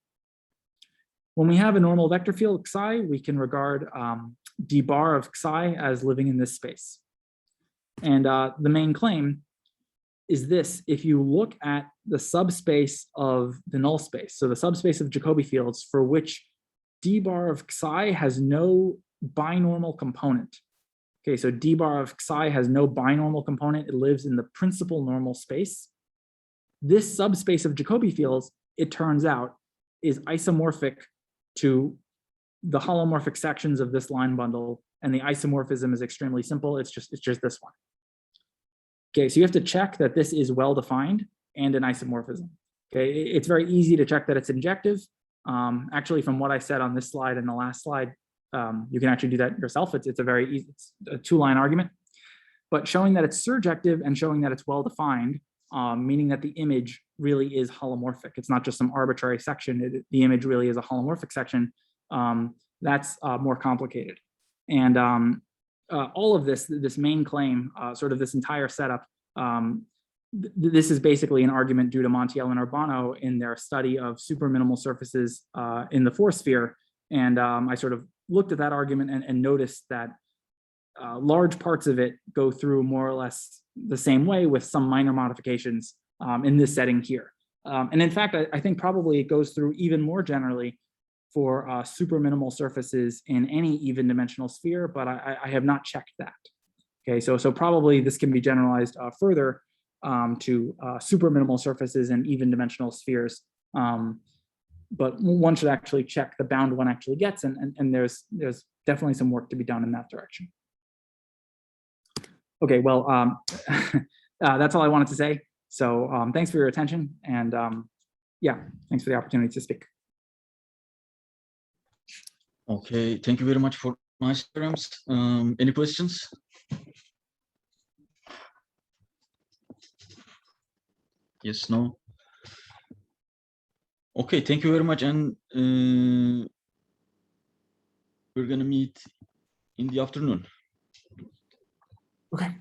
When we have a normal vector field xi, we can regard d bar of xi as living in this space. And the main claim is this: if you look at the subspace of the null space, so the subspace of Jacobi fields for which d bar of xi has no binormal component. Okay, so d bar of xi has no binormal component. It lives in the principal normal space. This subspace of Jacobi fields, it turns out, is isomorphic to the holomorphic sections of this line bundle, and the isomorphism is extremely simple. It's just this one. Okay, so you have to check that this is well defined and an isomorphism. Okay, it's very easy to check that it's injective. Actually, from what I said on this slide and the last slide, you can actually do that yourself. It's a very easy, it's a two-line argument. But showing that it's surjective and showing that it's well defined, meaning that the image really is holomorphic. It's not just some arbitrary section. The image really is a holomorphic section. That's more complicated. And all of this main claim, sort of this entire setup, this is basically an argument due to Montiel and Urbano in their study of superminimal surfaces in the force sphere. And I sort of looked at that argument and noticed that large parts of it go through more or less the same way with some minor modifications in this setting here. And in fact, I think probably it goes through even more generally for superminimal surfaces in any even dimensional sphere, but I have not checked that. Okay, so probably this can be generalized further to superminimal surfaces and even dimensional spheres. But one should actually check the bound one actually gets, and there's definitely some work to be done in that direction. Okay, well, that's all I wanted to say. So thanks for your attention, and yeah, thanks for the opportunity to speak. Okay, thank you very much for nice terms. Any questions? Yes, no? Okay, thank you very much, and we're gonna meet in the afternoon. Okay.